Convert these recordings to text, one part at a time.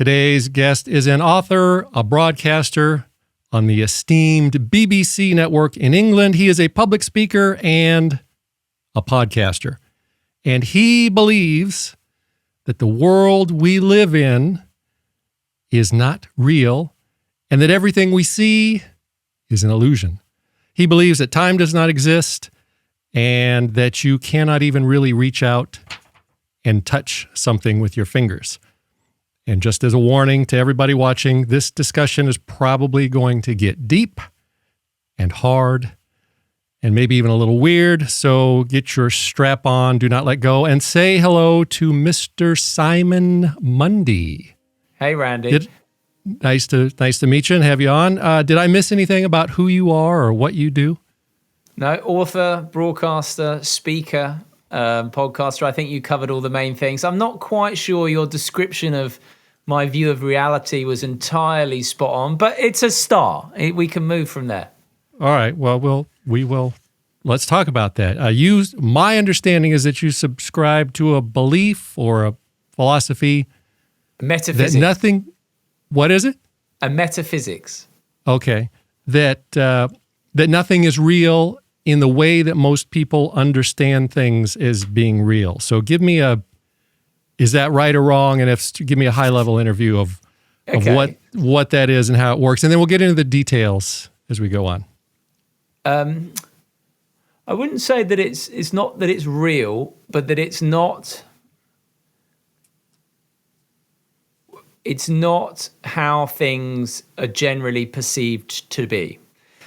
Today's guest is an author, a broadcaster on the esteemed BBC network in England. He is a public speaker and a podcaster. And he believes that the world we live in is not real and that everything we see is an illusion. He believes that time does not exist and that you cannot even really reach out and touch something with your fingers. And just as a warning to everybody watching, this discussion is probably going to get deep and hard and maybe even a little weird. So get your strap on, do not let go, and say hello to Mr. Simon Mundie. Hey, Randy. Nice to meet you and have you on. Did I miss anything about who you are or what you do? No, author, broadcaster, speaker, podcaster. I think you covered all the main things. I'm not quite sure your description of my view of reality was entirely spot on, but it's a start. We can move from there. All right. Well, we will. Let's talk about that. My understanding is that you subscribe to a belief or a philosophy. Metaphysics. That nothing. What is it? A metaphysics. Okay. That nothing is real in the way that most people understand things as being real. So give me is that right or wrong? And give me a high-level interview of what that is and how it works. And then we'll get into the details as we go on. I wouldn't say that it's not that it's real, but that it's not how things are generally perceived to be.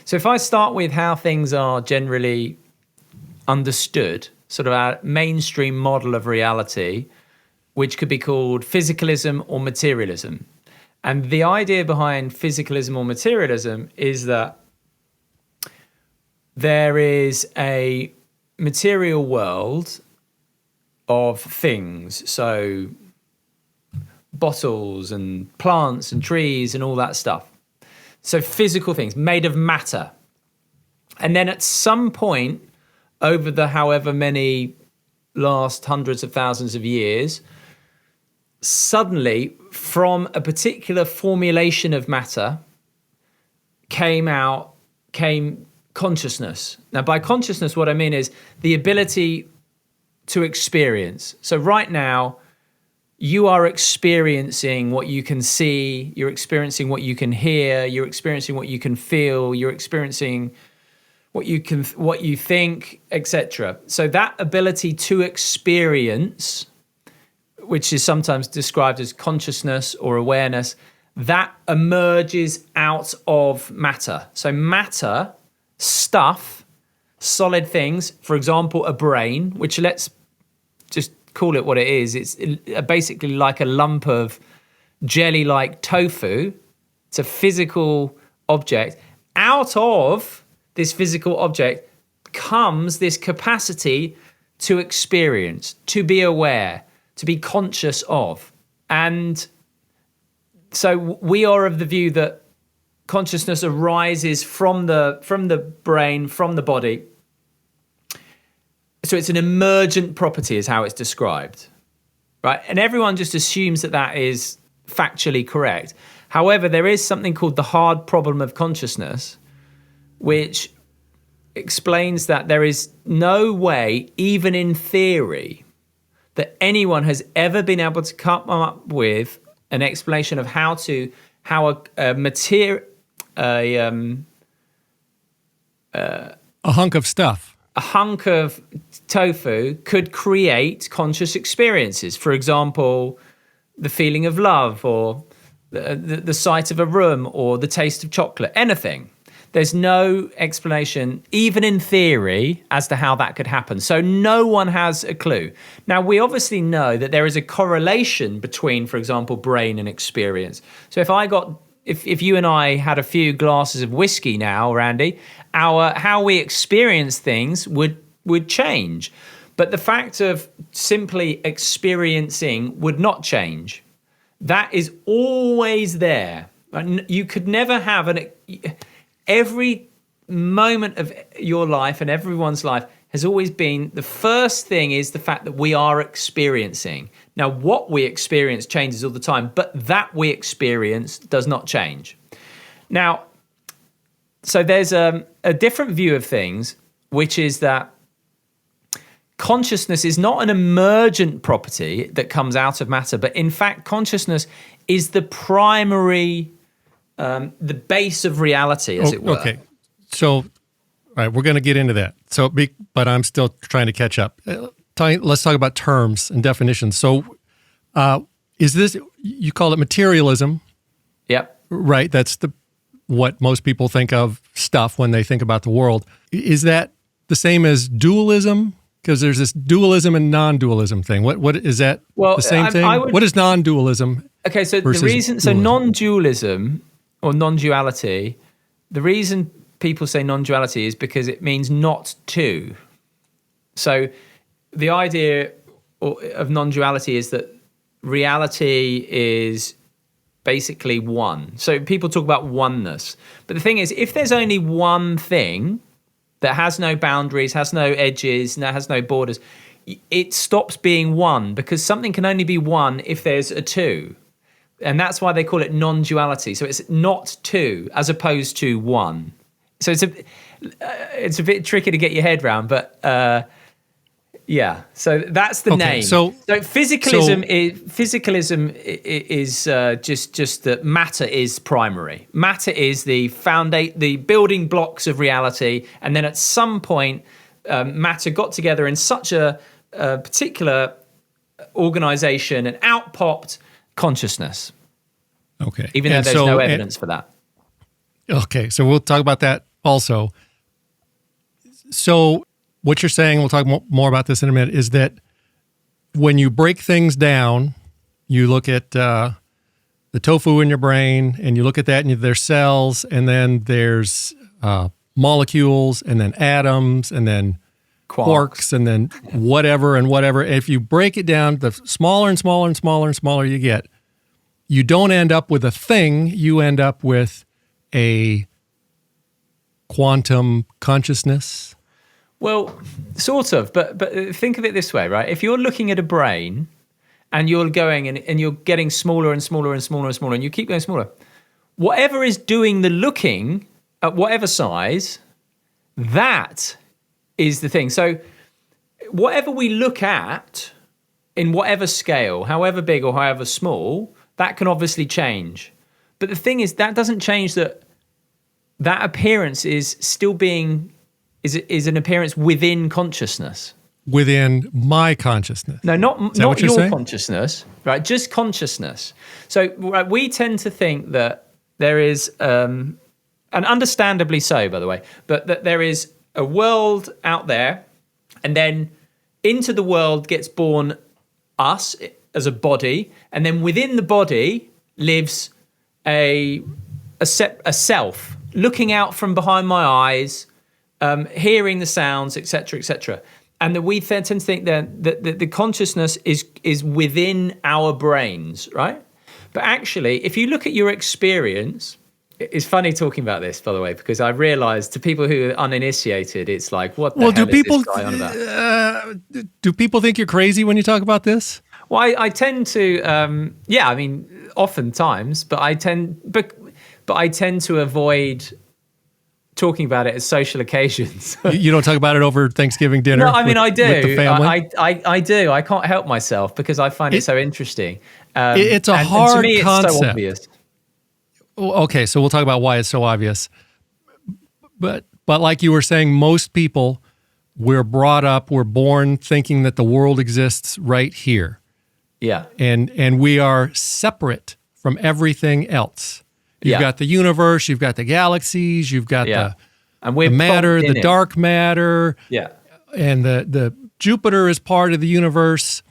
So if I start with how things are generally understood, sort of our mainstream model of reality, which could be called physicalism or materialism. And the idea behind physicalism or materialism is that there is a material world of things, so bottles and plants and trees and all that stuff. So physical things made of matter. And then at some point over the however many last hundreds of thousands of years, suddenly from a particular formulation of matter came consciousness. Now by consciousness, what I mean is the ability to experience. So right now, you are experiencing what you can see, you're experiencing what you can hear, you're experiencing what you can feel, you're experiencing what you think, etc. So that ability to experience, which is sometimes described as consciousness or awareness, that emerges out of matter. So matter, stuff, solid things, for example, a brain, which let's just call it what it is. It's basically like a lump of jelly-like tofu. It's a physical object. Out of this physical object comes this capacity to experience, to be aware, to be conscious of. And so we are of the view that consciousness arises from the brain, from the body. So it's an emergent property is how it's described, right? And everyone just assumes that that is factually correct. However, there is something called the hard problem of consciousness, which explains that there is no way, even in theory, that anyone has ever been able to come up with an explanation of how a hunk of stuff. A hunk of tofu could create conscious experiences. For example, the feeling of love or the sight of a room or the taste of chocolate, anything. There's no explanation, even in theory, as to how that could happen. So no one has a clue. Now, we obviously know that there is a correlation between, for example, brain and experience. So if you and I had a few glasses of whiskey now, Randy, how we experience things would change. But the fact of simply experiencing would not change. That is always there. You could never have every moment of your life and everyone's life has always been, the first thing is the fact that we are experiencing. Now, what we experience changes all the time, but that we experience does not change. Now, so there's a different view of things, which is that consciousness is not an emergent property that comes out of matter, but in fact, consciousness is the primary, the base of reality, as it were. Okay, so... All right, we're going to get into that. But I'm still trying to catch up. Let's talk about terms and definitions. So, is this, you call it materialism? Yep. Right. That's what most people think of stuff when they think about the world. Is that the same as dualism? Because there's this dualism and non-dualism thing. What is that? The same thing? What is non-dualism? Okay, so the reason, so non-dualism or non-duality, the reason people say non-duality is because it means not two. So the idea of non-duality is that reality is basically one. So people talk about oneness. But the thing is, if there's only one thing that has no boundaries, has no edges, has no borders, it stops being one, because something can only be one if there's a two. And that's why they call it non-duality. So it's not two as opposed to one. So it's a bit tricky to get your head around, but yeah. So that's the name. So physicalism is just that matter is primary. Matter is the the building blocks of reality, and then at some point, matter got together in such a particular organization and out popped consciousness. Okay, even though there's no evidence for that. Okay, so we'll talk about that also. So what you're saying, we'll talk more about this in a minute, is that when you break things down, you look at the tofu in your brain, and you look at that, and there's cells, and then there's molecules, and then atoms, and then quarks, and then whatever and whatever. If you break it down, the smaller and smaller and smaller and smaller you get, you don't end up with a thing, you end up with a quantum consciousness? Well, sort of, but think of it this way, right? If you're looking at a brain and you're going and you're getting smaller and smaller and smaller and smaller, and you keep going smaller, whatever is doing the looking at whatever size, that is the thing. So whatever we look at in whatever scale, however big or however small, that can obviously change. But the thing is, that doesn't change that appearance is still being, is an appearance within consciousness. Within my consciousness. No, not your consciousness, right? Just consciousness. So right, we tend to think that there is, and understandably so, by the way, but that there is a world out there, and then into the world gets born us as a body, and then within the body lives a self looking out from behind my eyes, hearing the sounds, etc., etc. And that we tend to think that the consciousness is within our brains, right? But actually, if you look at your experience, it's funny talking about this, by the way, because I realized to people who are uninitiated, it's like, what the hell is this guy on about? Do people think you're crazy when you talk about this? Well, I tend to, I mean, oftentimes, but I tend to avoid talking about it at social occasions. You don't talk about it over Thanksgiving dinner? No, I mean, I do. With the family? I do. I can't help myself because I find it so interesting. It's a hard to me, concept. It's so obvious. Okay, so we'll talk about why it's so obvious. But like you were saying, most people, we're born thinking that the world exists right here. Yeah. And we are separate from everything else. You've got the universe, you've got the galaxies, you've got the matter, the dark matter. Yeah. And the Jupiter is part of the universe,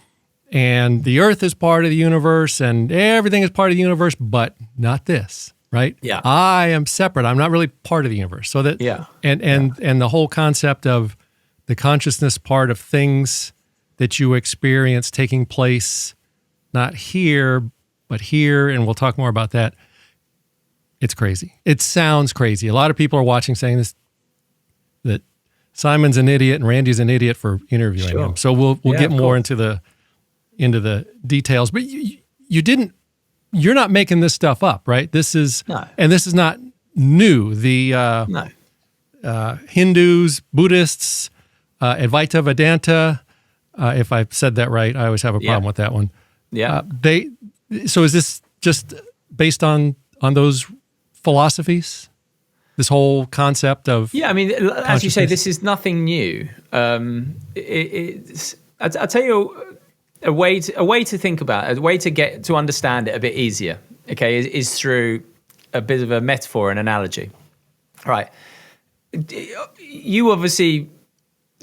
and the Earth is part of the universe, and everything is part of the universe, but not this, right? Yeah. I am separate. I'm not really part of the universe. So that and the whole concept of the consciousness part of things that you experience taking place not here, but here, and we'll talk more about that. It's crazy. It sounds crazy. A lot of people are watching saying this, that Simon's an idiot and Randy's an idiot for interviewing him. So we'll get more into the details. But you're not making this stuff up, right? This is not new. The Hindus, Buddhists, Advaita Vedanta. If I said that right, I always have a problem with that one. Yeah. So is this just based on those philosophies? This whole concept of as you say, this is nothing new. I'll tell you a way to think about it, a way to get to understand it a bit easier. Okay, is through a bit of a metaphor, an analogy. Right. You obviously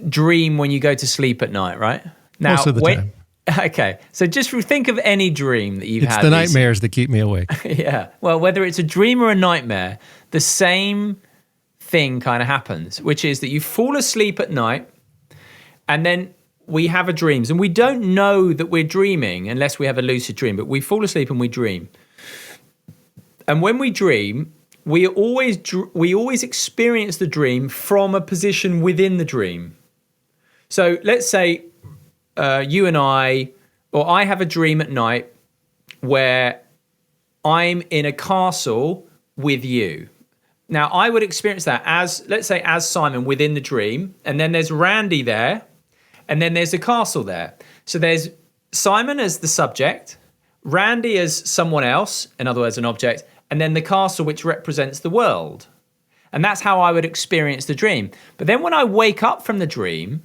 dream when you go to sleep at night, right? Now, most of the time. Okay, so just think of any dream that you've had. It's the nightmares that keep me awake. Yeah, well, whether it's a dream or a nightmare, the same thing kind of happens, which is that you fall asleep at night, and then we have a dreams, and we don't know that we're dreaming unless we have a lucid dream, but we fall asleep and we dream. And when we dream, we always experience the dream from a position within the dream. So let's say you and I have a dream at night where I'm in a castle with you. Now, I would experience that as Simon within the dream, and then there's Randy there, and then there's a castle there. So there's Simon as the subject, Randy as someone else, in other words, an object, and then the castle which represents the world. And that's how I would experience the dream. But then when I wake up from the dream,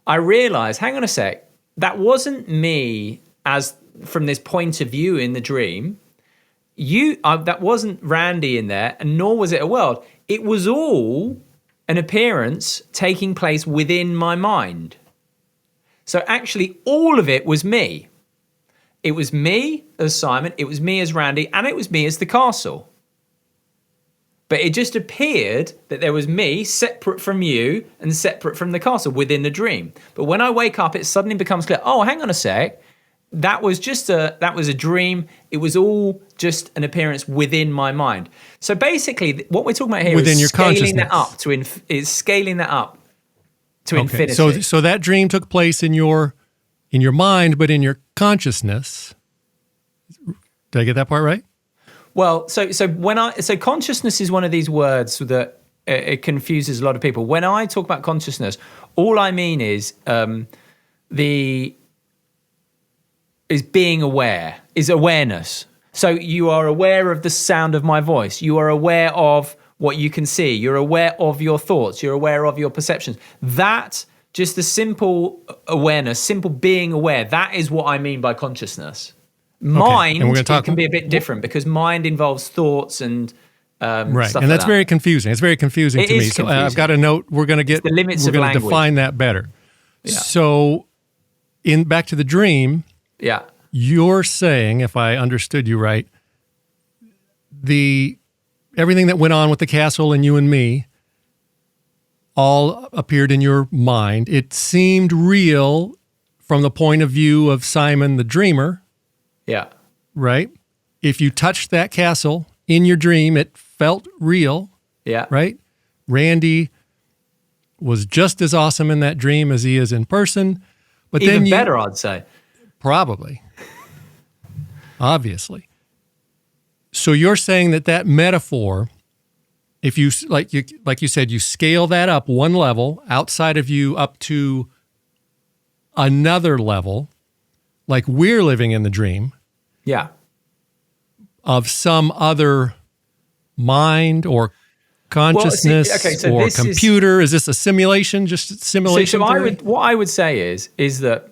I realize, hang on a sec, that wasn't me as from this point of view in the dream. That wasn't Randy in there, and nor was it a world. It was all an appearance taking place within my mind. So actually, all of it was me. It was me as Simon, it was me as Randy, and it was me as the castle. But it just appeared that there was me separate from you and separate from the castle within the dream. But when I wake up, it suddenly becomes clear, oh, hang on a sec. That was a dream. It was all just an appearance within my mind. So basically, what we're talking about here within is your scaling that up to infinity. So that dream took place in your mind, but in your consciousness. Did I get that part right? Well, so consciousness is one of these words that it confuses a lot of people. When I talk about consciousness, all I mean is being aware, is awareness. So you are aware of the sound of my voice. You are aware of what you can see. You're aware of your thoughts. You're aware of your perceptions. That, just the simple awareness, simple being aware, that is what I mean by consciousness. Mind, it can be a bit different because mind involves thoughts and right, stuff and that's like very confusing. It's very confusing to me. So I've got a note. We're going to define that better. Yeah. So, back to the dream. Yeah, you're saying, if I understood you right, everything that went on with the castle and you and me all appeared in your mind. It seemed real from the point of view of Simon the dreamer. Yeah. Right? If you touched that castle in your dream, it felt real. Yeah. Right? Randy was just as awesome in that dream as he is in person. But even better, I'd say. Probably. Obviously. So you're saying that metaphor, if you, like you said, you scale that up one level outside of you up to another level, like we're living in the dream. Yeah. Of some other mind or consciousness or computer. Is this a simulation? Just a simulation? What I would say is that,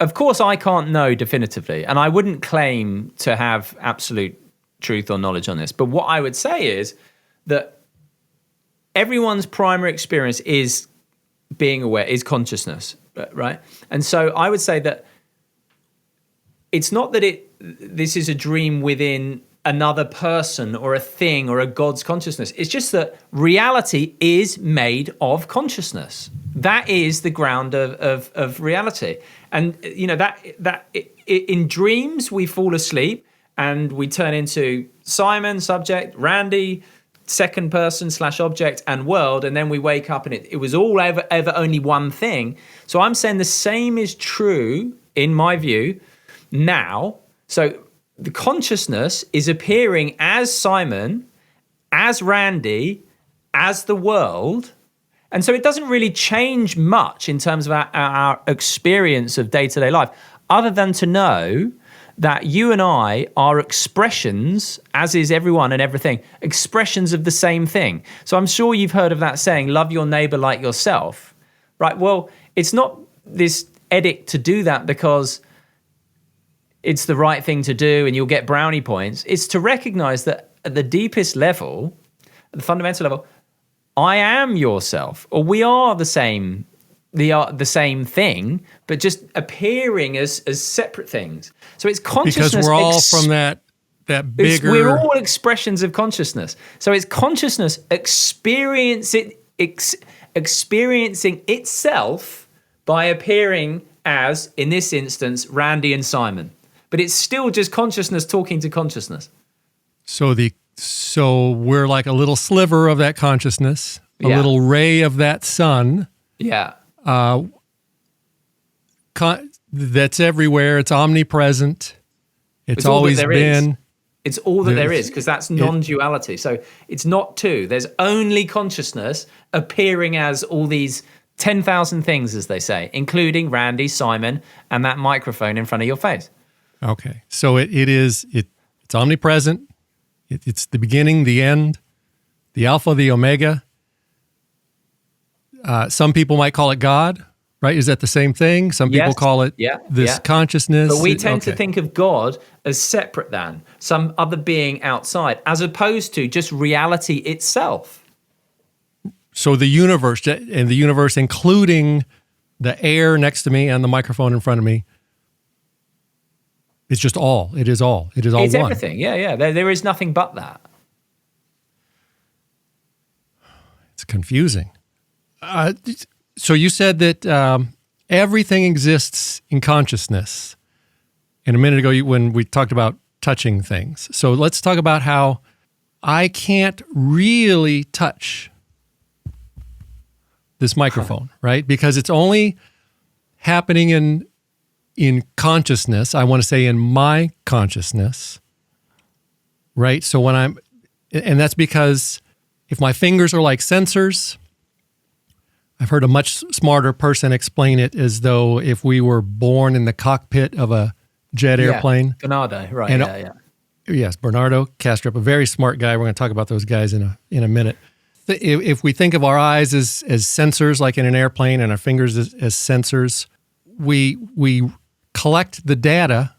of course, I can't know definitively, and I wouldn't claim to have absolute truth or knowledge on this. But what I would say is that everyone's primary experience is being aware, is consciousness, right? And so I would say that it's not that this is a dream within another person or a thing or a God's consciousness. It's just that reality is made of consciousness. That is the ground of reality. And you know that in dreams we fall asleep and we turn into Simon, subject, Randy, second person / object and world, and then we wake up and it was all ever only one thing. So I'm saying the same is true in my view now. So the consciousness is appearing as Simon, as Randy, as the world. And so it doesn't really change much in terms of our experience of day-to-day life, other than to know that you and I are expressions, as is everyone and everything, expressions of the same thing. So I'm sure you've heard of that saying, love your neighbor like yourself, right? Well, it's not this edict to do that because it's the right thing to do and you'll get brownie points. It's to recognize that at the deepest level, at the fundamental level, I am yourself, or we are the same thing, but just appearing as separate things. So it's consciousness. Because we're all from that bigger... We're all expressions of consciousness. So it's consciousness experiencing itself by appearing as, in this instance, Randy and Simon. But it's still just consciousness talking to consciousness. So we're like a little sliver of that consciousness, a little ray of that sun. Yeah. That's everywhere. It's omnipresent. It's always been. It's all that there is, because that's non-duality. So it's not two. There's only consciousness appearing as all these 10,000 things, as they say, including Randy, Simon, and that microphone in front of your face. Okay. So it's omnipresent. It's the beginning, the end, the alpha, the omega. Some people might call it God, right? Is that the same thing? Some people call it consciousness. But we tend to think of God as separate than some other being outside, as opposed to just reality itself. So the universe, and the universe including the air next to me and the microphone in front of me, it's just all. It is all. It is all it's one. Everything. Yeah. There is nothing but that. It's confusing. So you said that everything exists in consciousness. And a minute ago, when we talked about touching things. So let's talk about how I can't really touch this microphone, right? Because it's only happening in consciousness. I want to say in my consciousness, right? So and that's because if my fingers are like sensors, I've heard a much smarter person explain it as though if we were born in the cockpit of a jet airplane. Bernardo, right? Yes, Bernardo Kastrup, a very smart guy. We're going to talk about those guys in a minute. If we think of our eyes as sensors, like in an airplane, and our fingers as sensors, we collect the data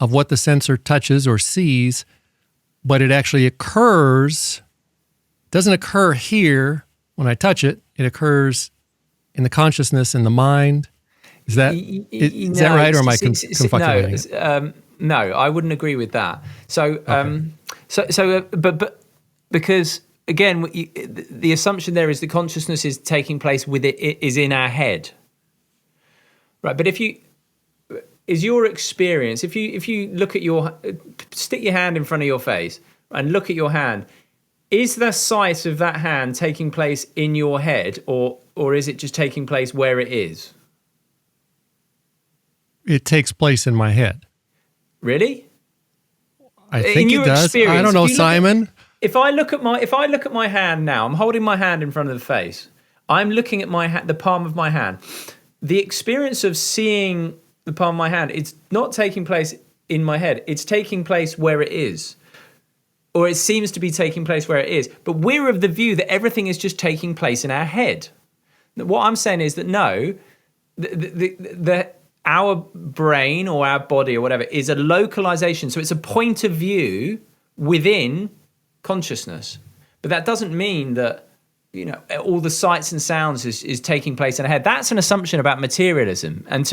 of what the sensor touches or sees, but it actually doesn't occur here when I touch it. It occurs in the consciousness and the mind. Is that right, or am I conflicting? No, I wouldn't agree with that. So, but because again, the assumption there is the consciousness is taking place with it is in our head, right? But is your experience, if you look at stick your hand in front of your face and look at your hand, is the sight of that hand taking place in your head, or is it just taking place where it is? It takes place in my head. Really? I think it does. I don't know, Simon. If I look at my hand now, I'm holding my hand in front of the face. I'm looking at the palm of my hand. The experience of seeing the palm of my hand, it's not taking place in my head. It's taking place where it is. Or it seems to be taking place where it is. But we're of the view that everything is just taking place in our head. What I'm saying is that no, our brain or our body or whatever is a localization. So it's a point of view within consciousness. But that doesn't mean that, all the sights and sounds is taking place in our head. That's an assumption about materialism. And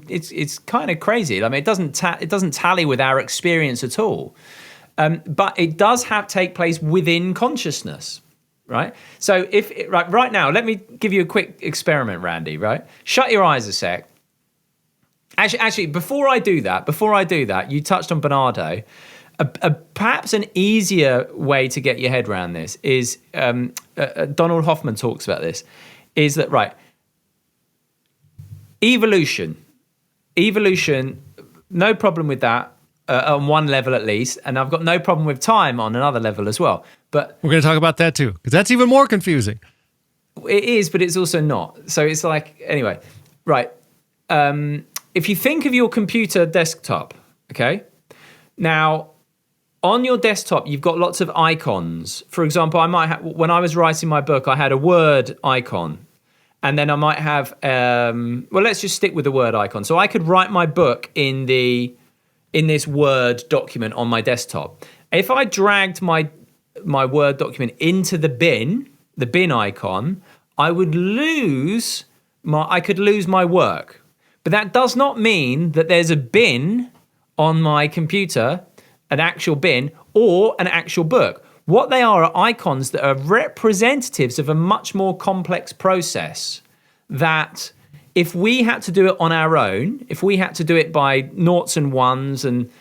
it's kind of crazy. I mean, it doesn't tally with our experience at all. But it does take place within consciousness, right? So right now, let me give you a quick experiment, Randy, right? Shut your eyes a sec. Actually, before I do that, you touched on Bernardo. Perhaps an easier way to get your head around this is, Donald Hoffman talks about this, is that, right, evolution, no problem with that on one level at least, and I've got no problem with time on another level as well. But we're going to talk about that too, because that's even more confusing. It is, but it's also not. So it's like, anyway, right. If you think of your computer desktop, okay? Now, on your desktop, you've got lots of icons. For example, I might have, when I was writing my book, I had a word icon. And then I might have, well, let's just stick with the word icon. So I could write my book in this Word document on my desktop. If I dragged my Word document into the bin icon, I could lose my work. But that does not mean that there's a bin on my computer, an actual bin, or an actual book. What they are icons that are representatives of a much more complex process that if we had to do it on our own, if we had to do it by noughts and ones, and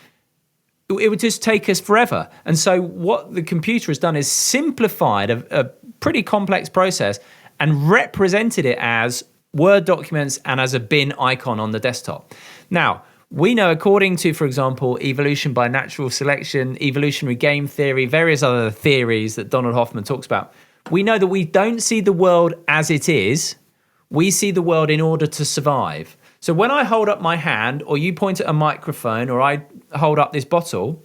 it would just take us forever. And so what the computer has done is simplified a pretty complex process and represented it as Word documents and as a bin icon on the desktop. Now, we know, according to, for example, evolution by natural selection, evolutionary game theory, various other theories that Donald Hoffman talks about, we know that we don't see the world as it is. We see the world in order to survive. So when I hold up my hand, or you point at a microphone, or I hold up this bottle,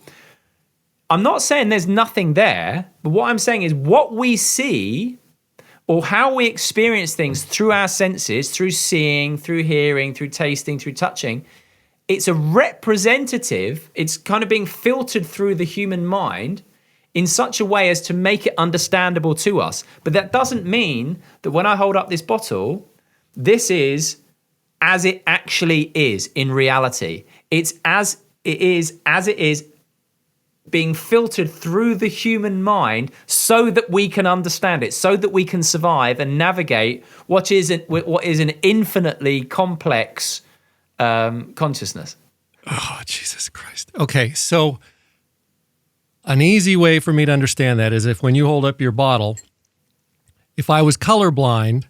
I'm not saying there's nothing there, but what I'm saying is what we see, or how we experience things through our senses, through seeing, through hearing, through tasting, through touching, it's a representative, it's kind of being filtered through the human mind in such a way as to make it understandable to us. But that doesn't mean that when I hold up this bottle, this is as it actually is in reality. It's as it is being filtered through the human mind so that we can understand it, so that we can survive and navigate what is an infinitely complex consciousness. Oh, Jesus Christ. Okay, so an easy way for me to understand that is if when you hold up your bottle, if I was colorblind,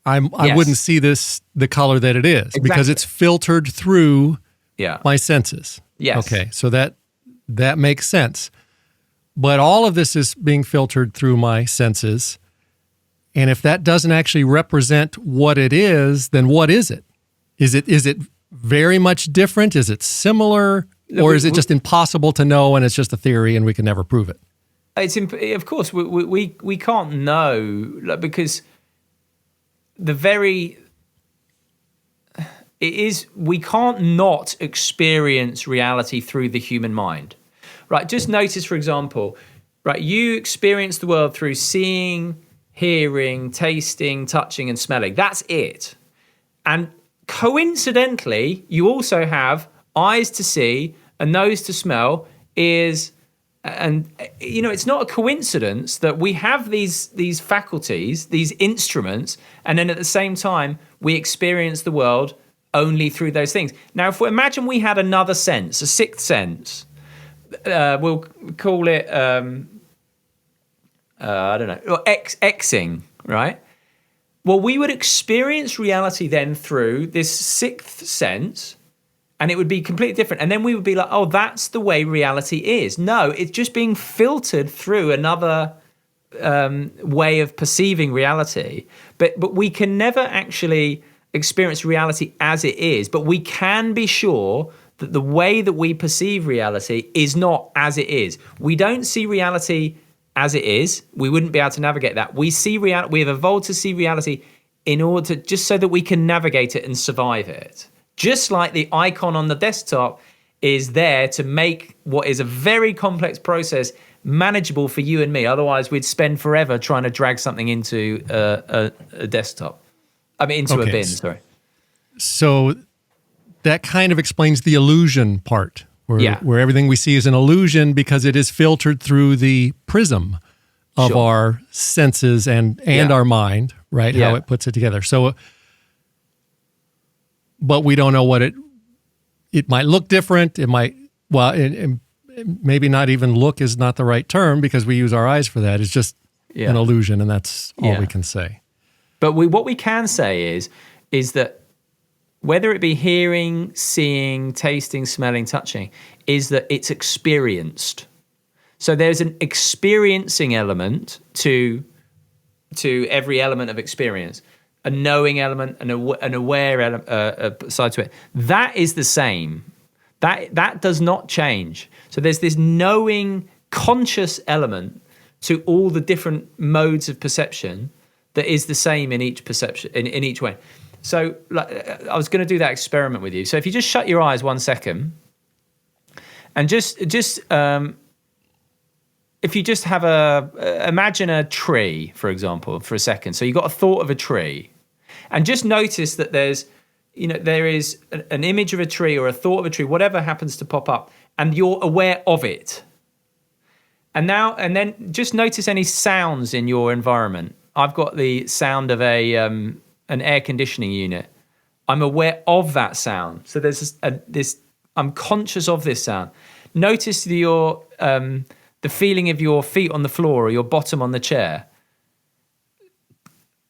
I wouldn't see the color that it is, because it's filtered through my senses. Yes. Okay, so that makes sense. But all of this is being filtered through my senses. And if that doesn't actually represent what it is, then what is it? Is it very much different? Is it similar? Or is it just impossible to know and it's just a theory and we can never prove it? Of course, we can't know, because we can't not experience reality through the human mind. Right? Just notice, for example, right, you experience the world through seeing, hearing, tasting, touching, and smelling. That's it. And coincidentally, you also have eyes to see, a nose to smell, ears, and it's not a coincidence that we have these faculties, these instruments, and then at the same time we experience the world only through those things. Now, if we imagine we had another sense, a sixth sense, we'll call it I don't know, Xing, right? Well, we would experience reality then through this sixth sense, and it would be completely different. And then we would be like, oh, that's the way reality is. No, it's just being filtered through another way of perceiving reality. But we can never actually experience reality as it is. But we can be sure that the way that we perceive reality is not as it is. We don't see reality as it is. We wouldn't be able to navigate that. We see reality. We have evolved to see reality in order to, just so that we can navigate it and survive it. Just like the icon on the desktop is there to make what is a very complex process manageable for you and me. Otherwise, we'd spend forever trying to drag something into a desktop. I mean, into a bin, sorry. So that kind of explains the illusion part, where everything we see is an illusion because it is filtered through the prism of our senses and our mind, right? How it puts it together. So, but we don't know what it might look different. It might, maybe not even look is not the right term because we use our eyes for that. It's just an illusion, and that's all we can say. But what we can say is that whether it be hearing, seeing, tasting, smelling, touching, is that it's experienced. So there's an experiencing element to every element of experience, a knowing element, an aware side to it. That is the same. That does not change. So there's this knowing, conscious element to all the different modes of perception that is the same in each perception, in each way. So I was going to do that experiment with you. So if you just shut your eyes 1 second, and just if you just have imagine a tree, for example, for a second. So you got a thought of a tree, and just notice that there is an image of a tree or a thought of a tree, whatever happens to pop up, and you're aware of it. And then just notice any sounds in your environment. I've got the sound of an air conditioning unit. I'm aware of that sound. So there's this. I'm conscious of this sound. Notice the feeling of your feet on the floor or your bottom on the chair.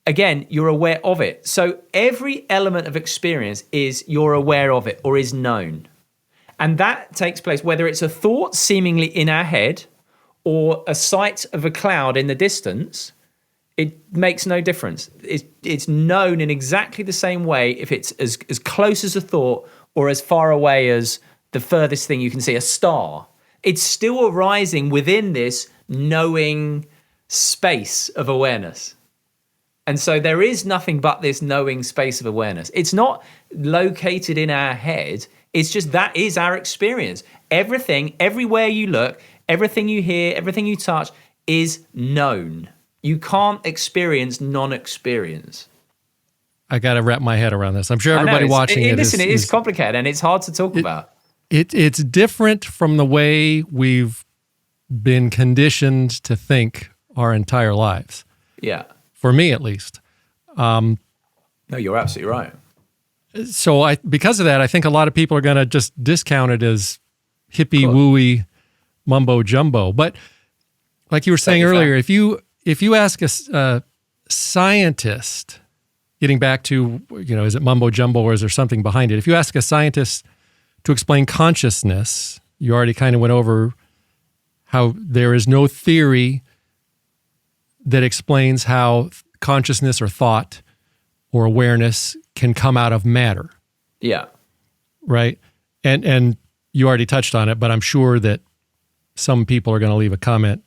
Again, you're aware of it. So every element of experience you're aware of it or is known. And that takes place whether it's a thought seemingly in our head or a sight of a cloud in the distance. It makes no difference. It's known in exactly the same way if it's as close as a thought or as far away as the furthest thing you can see, a star. It's still arising within this knowing space of awareness. And so there is nothing but this knowing space of awareness. It's not located in our head. It's just that is our experience. Everything, everywhere you look, everything you hear, everything you touch is known. You can't experience non-experience. I got to wrap my head around this. I'm sure everybody watching it is complicated and it's hard to talk about. It's different from the way we've been conditioned to think our entire lives. Yeah. For me, at least. No, you're absolutely right. So because of that, I think a lot of people are going to just discount it as hippie-wooey mumbo-jumbo. But like you were saying earlier, if you ask a scientist, getting back to, is it mumbo-jumbo or is there something behind it? If you ask a scientist to explain consciousness, you already kind of went over how there is no theory that explains how consciousness or thought or awareness can come out of matter. Yeah. Right? And you already touched on it, but I'm sure that some people are going to leave a comment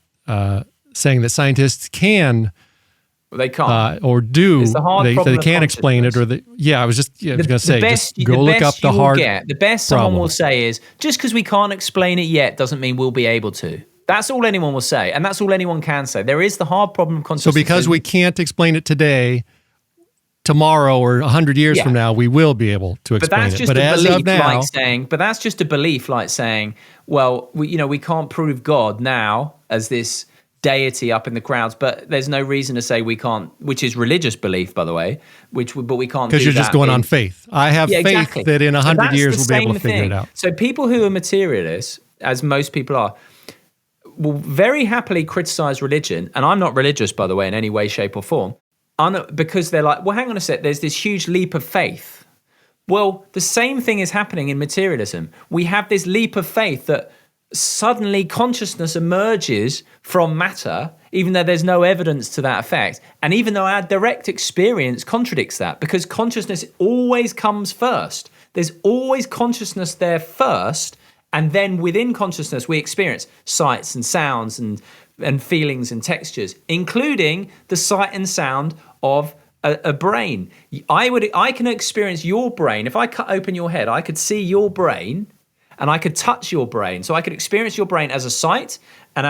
saying that scientists can they can't or do it's the hard they can't explain it or I was going to say just go look up the hard the best someone will say is just because we can't explain it yet doesn't mean we'll be able to. That's all anyone will say, and that's all anyone can say. There is the hard problem of consciousness. So because we can't explain it today, tomorrow or 100 years from now, we will be able to explain it. But as of now, that's just a belief, like saying, well, we can't prove God now as this deity up in the crowds, but there's no reason to say we can't, which is religious belief, by the way, but we can't do that. Because you're just going on faith. I have faith that in 100 years we'll be able to figure it out. So people who are materialists, as most people are, will very happily criticize religion, and I'm not religious, by the way, in any way, shape, or form, because they're like, well, hang on a sec, there's this huge leap of faith. Well, the same thing is happening in materialism. We have this leap of faith that suddenly consciousness emerges from matter, even though there's no evidence to that effect, and even though our direct experience contradicts that, because consciousness always comes first. There's always consciousness there first, and then within consciousness, we experience sights and sounds and feelings and textures, including the sight and sound of a brain. I can experience your brain. If I cut open your head, I could see your brain and I could touch your brain. So I could experience your brain as a sight and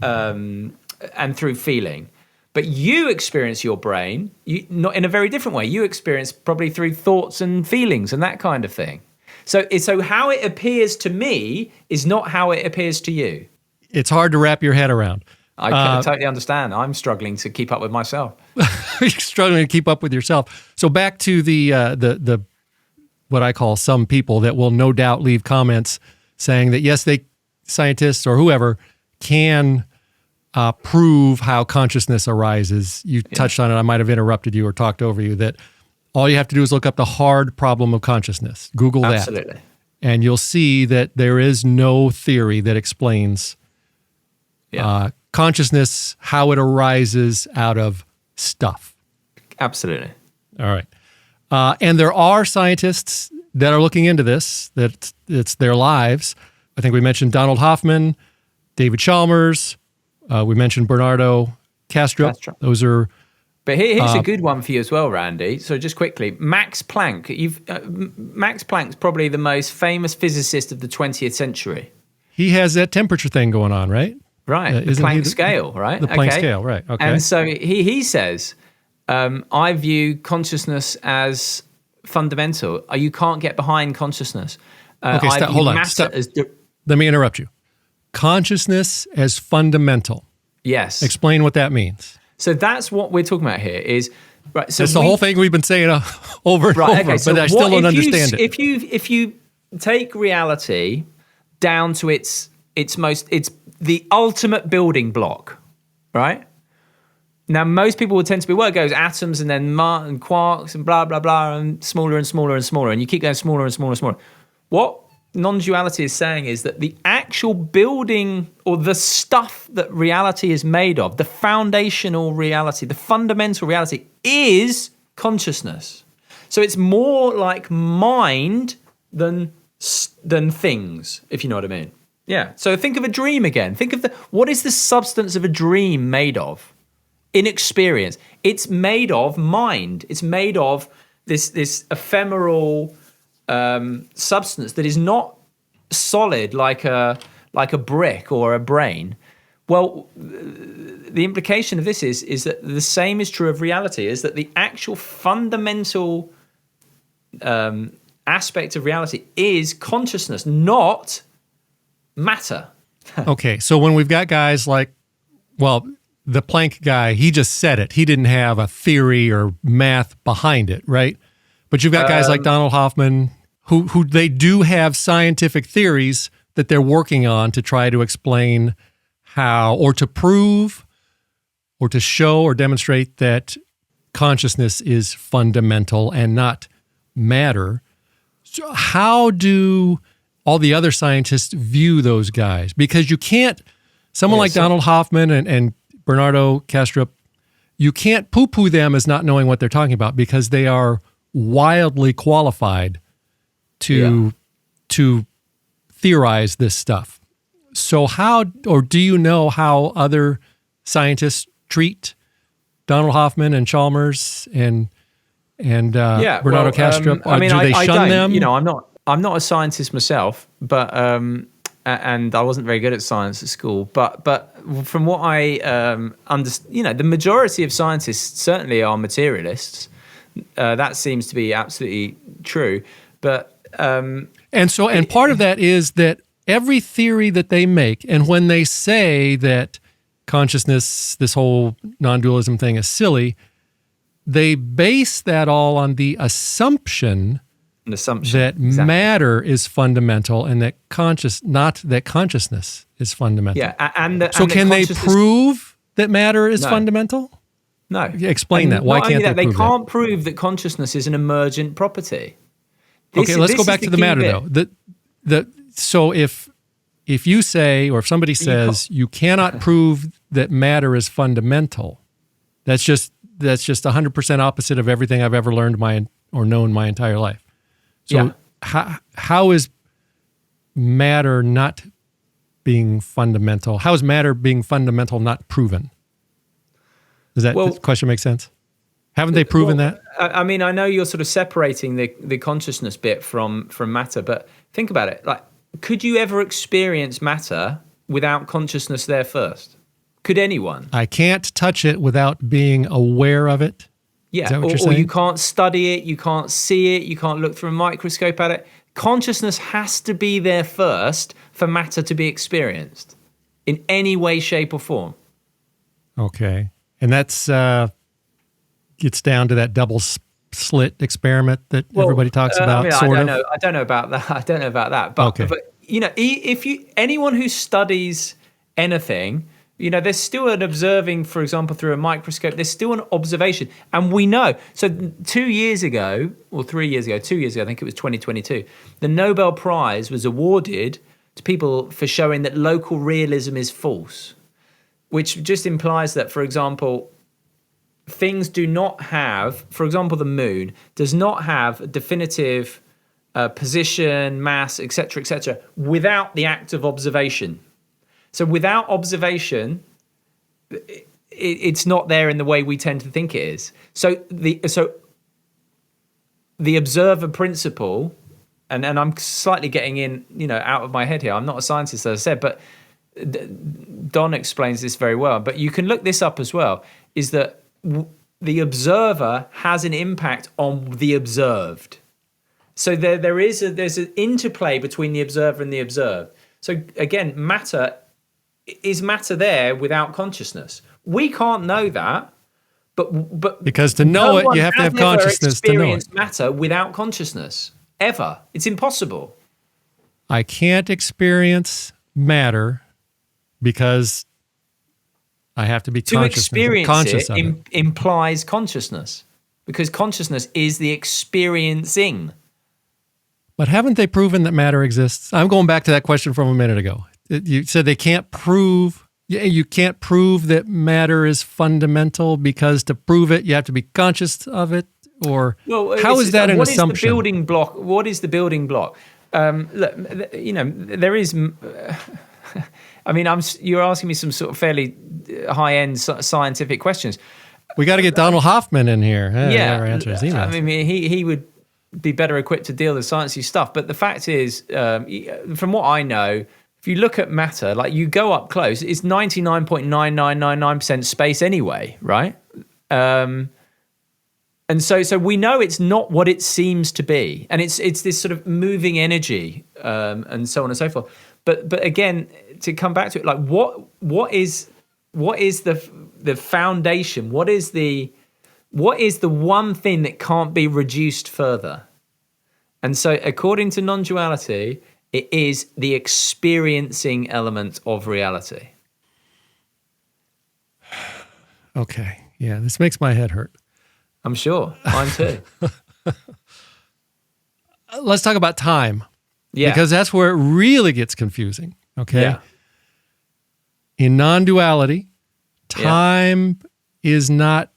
and through feeling. But you experience your brain not in a very different way. You experience probably through thoughts and feelings and that kind of thing. So how it appears to me is not how it appears to you. It's hard to wrap your head around. I totally understand. I'm struggling to keep up with myself. You're struggling to keep up with yourself. So back to the what I call some people that will no doubt leave comments saying that yes, scientists or whoever can prove how consciousness arises. You touched on it. I might have interrupted you or talked over you. That all you have to do is look up the hard problem of consciousness. Google that. Absolutely. And you'll see that there is no theory that explains consciousness, how it arises out of stuff. Absolutely. All right. And there are scientists that are looking into this, that it's their lives. I think we mentioned Donald Hoffman, David Chalmers. We mentioned Bernardo Kastrup. Those are... But here's a good one for you as well, Randy. So just quickly, Max Planck. Max Planck's probably the most famous physicist of the 20th century. He has that temperature thing going on, right? Right, the Planck scale, right? The Planck scale, right, okay. And so he says, I view consciousness as fundamental. You can't get behind consciousness. Okay, hold on. Let me interrupt you. Consciousness as fundamental. Yes. Explain what that means. So that's what we're talking about here is, right. So that's the whole thing we've been saying over and over, okay, so but I still don't understand it. If you take reality down to it's the ultimate building block, right? Now, most people would tend to be, well, it goes atoms and then and quarks and blah, blah, blah, and smaller and smaller and smaller, and you keep going smaller and smaller and smaller. What non-duality is saying is that the actual building or the stuff that reality is made of, the foundational reality, the fundamental reality is consciousness. So it's more like mind than things, if you know what I mean. Yeah. So think of a dream again. Think of what is the substance of a dream made of? In experience, it's made of mind. It's made of this ephemeral substance that is not solid like a brick or a brain. Well, the implication of this is that the same is true of reality, is that the actual fundamental aspect of reality is consciousness, not matter. Okay, so when we've got guys like, well, the Planck guy, he just said it. He didn't have a theory or math behind it, right? But you've got guys like Donald Hoffman, who they do have scientific theories that they're working on to try to explain how, or to prove, or to show or demonstrate that consciousness is fundamental and not matter. So how do all the other scientists view those guys? Because you can't, someone like Donald Hoffman and Bernardo Kastrup, you can't poo-poo them as not knowing what they're talking about because they are wildly qualified to theorize this stuff. So how, or do you know how other scientists treat Donald Hoffman and Chalmers and Bernardo Kastrup? I mean, do they shun them? You know, I'm not a scientist myself, but and I wasn't very good at science at school. But from what I understand, you know, the majority of scientists certainly are materialists. That seems to be absolutely true. But and part of that is that every theory that they make, and when they say that consciousness, this whole non-dualism thing is silly, they base that all on the assumption that matter is fundamental and that not that consciousness is fundamental. Yeah, so can they prove that matter is fundamental? No. Explain that. Why can't they prove that? They can't prove that consciousness is an emergent property. Let's go back to the matter though. So if you say, or if somebody says you cannot prove that matter is fundamental, that's just 100% opposite of everything I've ever learned or known my entire life. So how is matter not being fundamental? How is matter being fundamental not proven? Does that question make sense? Haven't they proven that? I mean, I know you're sort of separating the consciousness bit from matter, but think about it. Like, could you ever experience matter without consciousness there first? Could anyone? I can't touch it without being aware of it. Yeah, Is that what you're saying? Or you can't study it, you can't see it, you can't look through a microscope at it. Consciousness has to be there first for matter to be experienced in any way, shape, or form. Okay. And that's gets down to that double slit experiment that everybody talks about. I don't know about that. But anyone who studies anything, there's still an observing, for example, through a microscope, there's still an observation. And we know. So 2 years ago, or 3 years ago, 2 years ago, I think it was 2022, the Nobel Prize was awarded to people for showing that local realism is false, which just implies that, for example, things do not have, for example, the moon does not have a definitive position, mass, etc., without the act of observation. So without observation, it's not there in the way we tend to think it is. So the observer principle, and I'm slightly getting in, out of my head here. I'm not a scientist, as I said, but Don explains this very well. But you can look this up as well. Is that the observer has an impact on the observed. So there's an interplay between the observer and the observed. So again, is matter there without consciousness? We can't know that, but because to know it, you have to have consciousness to know it. Matter without consciousness, ever. It's impossible. I can't experience matter because I have to be conscious. To experience it implies consciousness, because consciousness is the experiencing. But haven't they proven that matter exists? I'm going back to that question from a minute ago. You said they can't prove, you can't prove that matter is fundamental because to prove it, you have to be conscious of it? Or how is that an assumption? What is the building block? What is the building block? Look, there is... I mean, you're asking me some sort of fairly high-end scientific questions. We got to get Donald Hoffman in here. Answer his emails. I mean, he would be better equipped to deal with sciencey stuff. But the fact is, from what I know, if you look at matter, like you go up close, it's 99.9999% space anyway, right? And so we know it's not what it seems to be, and it's this sort of moving energy, and so on and so forth. But again, to come back to it, like what is the foundation? What is the one thing that can't be reduced further? And so, according to non-duality, it is the experiencing element of reality. Okay, yeah, this makes my head hurt. I'm sure, mine too. Let's talk about time. Yeah. Because that's where it really gets confusing. Okay. Yeah. In non-duality, time is not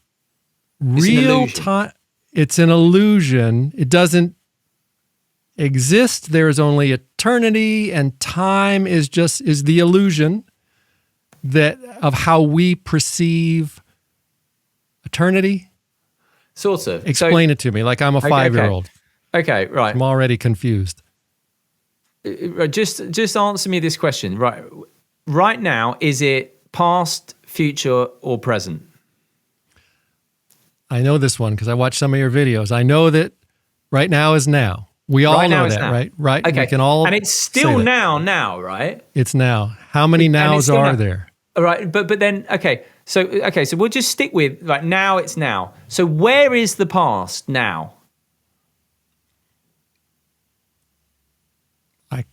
real time. It's an illusion. It doesn't exist. There is only eternity, and time is the illusion of how we perceive eternity. Sort of. Explain it to me like I'm a 5-year-old. Okay, right. I'm already confused. Just answer me this question. Right now, is it past, future, or present? I know this one because I watched some of your videos. I know that right now is now. We all know that, right? Right. Okay. We can all and it's still now, right? It's now. How many nows are there? All right, but then so we'll just stick with now. It's now. So where is the past now? I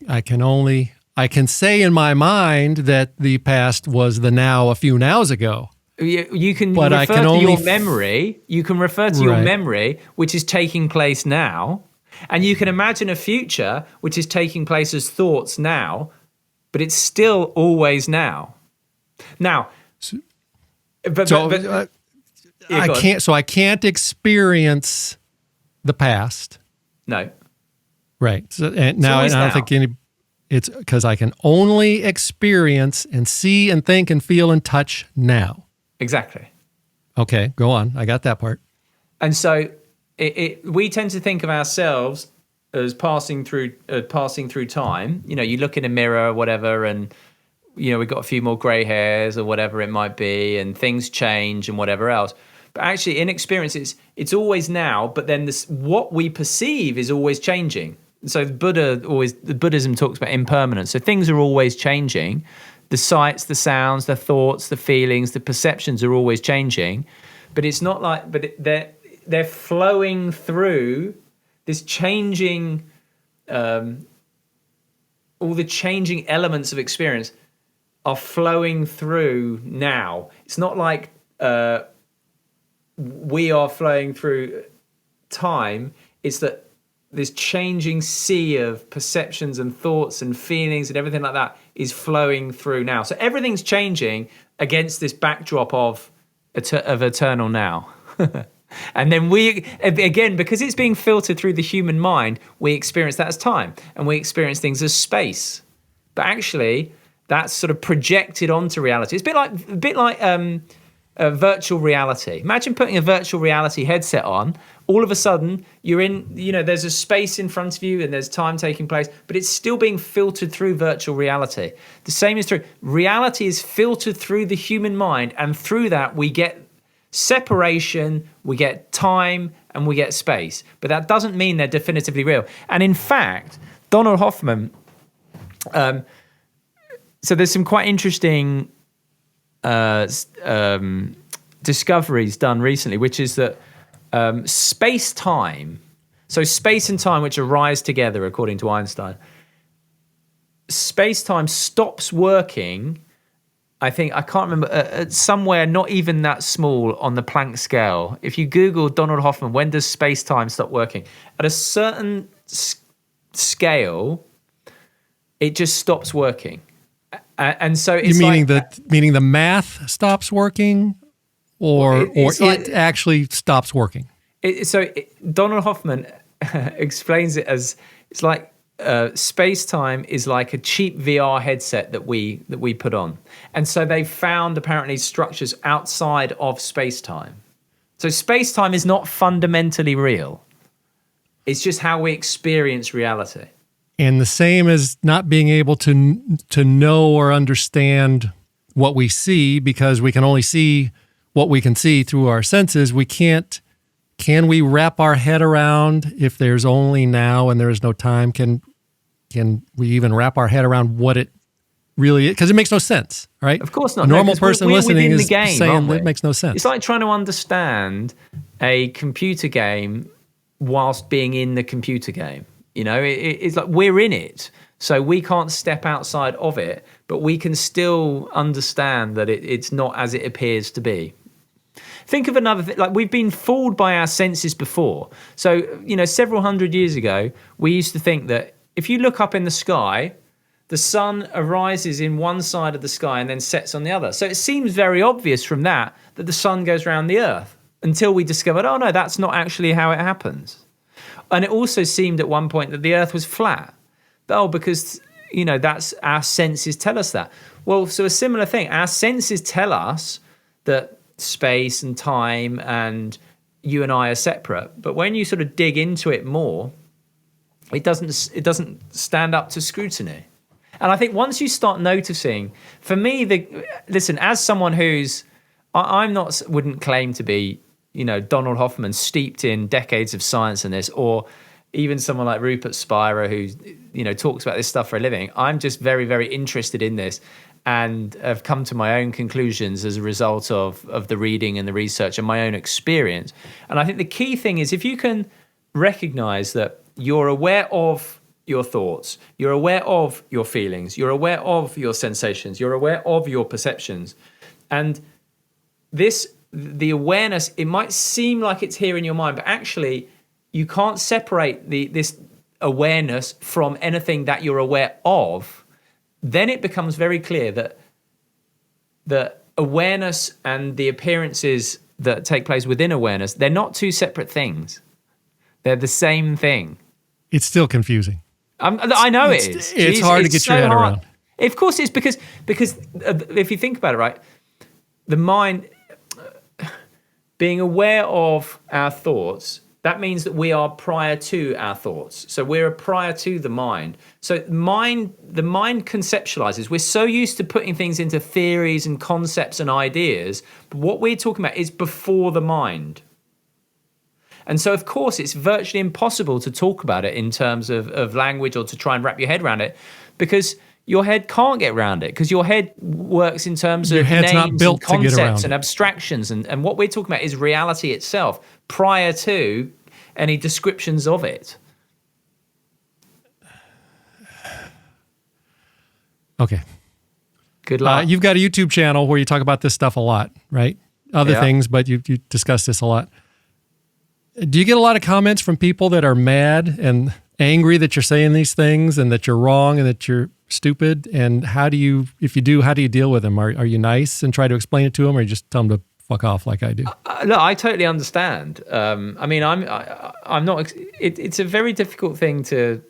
can say in my mind that the past was the now a few nows ago. You can refer to your memory. You can refer to your memory, which is taking place now, and you can imagine a future which is taking place as thoughts now, but it's still always now. Now, I can't experience the past. No. Right. So, and now I don't think it's because I can only experience and see and think and feel and touch now. Exactly. Okay, go on. I got that part. And so we tend to think of ourselves as passing through time. You look in a mirror or whatever, and we've got a few more grey hairs or whatever it might be, and things change and whatever else. But actually, in experience, it's always now. But then what we perceive is always changing. So Buddhism talks about impermanence. So things are always changing. The sights, the sounds, the thoughts, the feelings, the perceptions are always changing. But it's not like, but they're flowing through this changing all the changing elements of experience are flowing through now. It's not like we are flowing through time. It's that this changing sea of perceptions and thoughts and feelings and everything like that is flowing through now. So everything's changing against this backdrop of eternal now. And then we, again, because it's being filtered through the human mind, we experience that as time, and we experience things as space. But actually, that's sort of projected onto reality. It's a bit like a virtual reality. Imagine putting a virtual reality headset on. All of a sudden, you're in, there's a space in front of you and there's time taking place, but it's still being filtered through virtual reality. The same is true. Reality is filtered through the human mind, and through that, we get separation, we get time, and we get space. But that doesn't mean they're definitively real. And in fact, Donald Hoffman, so there's some quite interesting discoveries done recently, which is that space-time, so space and time, which arise together according to Einstein, space-time stops working, I can't remember, somewhere not even that small on the Planck scale. If you Google Donald Hoffman, when does space-time stop working? At a certain scale, it just stops working. And so it's meaning the math stops working, or it actually stops working? Donald Hoffman explains it as, it's like space-time is like a cheap VR headset that we put on. And so they found apparently structures outside of space-time. So space-time is not fundamentally real. It's just how we experience reality. And the same as not being able to know or understand what we see, because we can only see what we can see through our senses. Can we wrap our head around, if there's only now and there is no time, can we even wrap our head around what it really is? Because it makes no sense, right? Of course not. A normal person listening is game, saying it makes no sense. It's like trying to understand a computer game whilst being in the computer game. It's like we're in it, so we can't step outside of it, but we can still understand that it's not as it appears to be. Think of another thing, like we've been fooled by our senses before. So, several hundred years ago, we used to think that if you look up in the sky, the sun arises in one side of the sky and then sets on the other. So it seems very obvious from that the sun goes around the earth, until we discovered, oh no, that's not actually how it happens. And it also seemed at one point that the earth was flat. Because, that's our senses tell us that. Well, so a similar thing, our senses tell us that space and time and you and I are separate. But when you sort of dig into it more, it doesn't stand up to scrutiny. And I think once you start noticing, for me, as someone who's, wouldn't claim to be, Donald Hoffman, steeped in decades of science in this, or even someone like Rupert Spira, who, talks about this stuff for a living. I'm just very, very interested in this, and have come to my own conclusions as a result of the reading and the research and my own experience. And I think the key thing is, if you can recognize that you're aware of your thoughts, you're aware of your feelings, you're aware of your sensations, you're aware of your perceptions, and the awareness, it might seem like it's here in your mind, but actually you can't separate this awareness from anything that you're aware of. Then it becomes very clear that the awareness and the appearances that take place within awareness, they're not two separate things. They're the same thing. It's still confusing. I know it is. It's hard to get your head around. Of course it's because if you think about it, right, the mind, being aware of our thoughts, that means that we are prior to our thoughts. So we're prior to the mind. So the mind conceptualizes. We're so used to putting things into theories and concepts and ideas, but what we're talking about is before the mind. And so, of course, it's virtually impossible to talk about it in terms of language, or to try and wrap your head around it, because your head can't get around it, because your head works in terms of names and concepts and abstractions. And what we're talking about is reality itself prior to any descriptions of it. Okay. Good luck. You've got a YouTube channel where you talk about this stuff a lot, right? Other things, but you discuss this a lot. Do you get a lot of comments from people that are mad and angry that you're saying these things and that you're wrong and that you're stupid? And if you do, how do you deal with them? Are you nice and try to explain it to them, or you just tell them to fuck off like I do? Look, I totally understand. I mean, I'm not. It's a very difficult thing to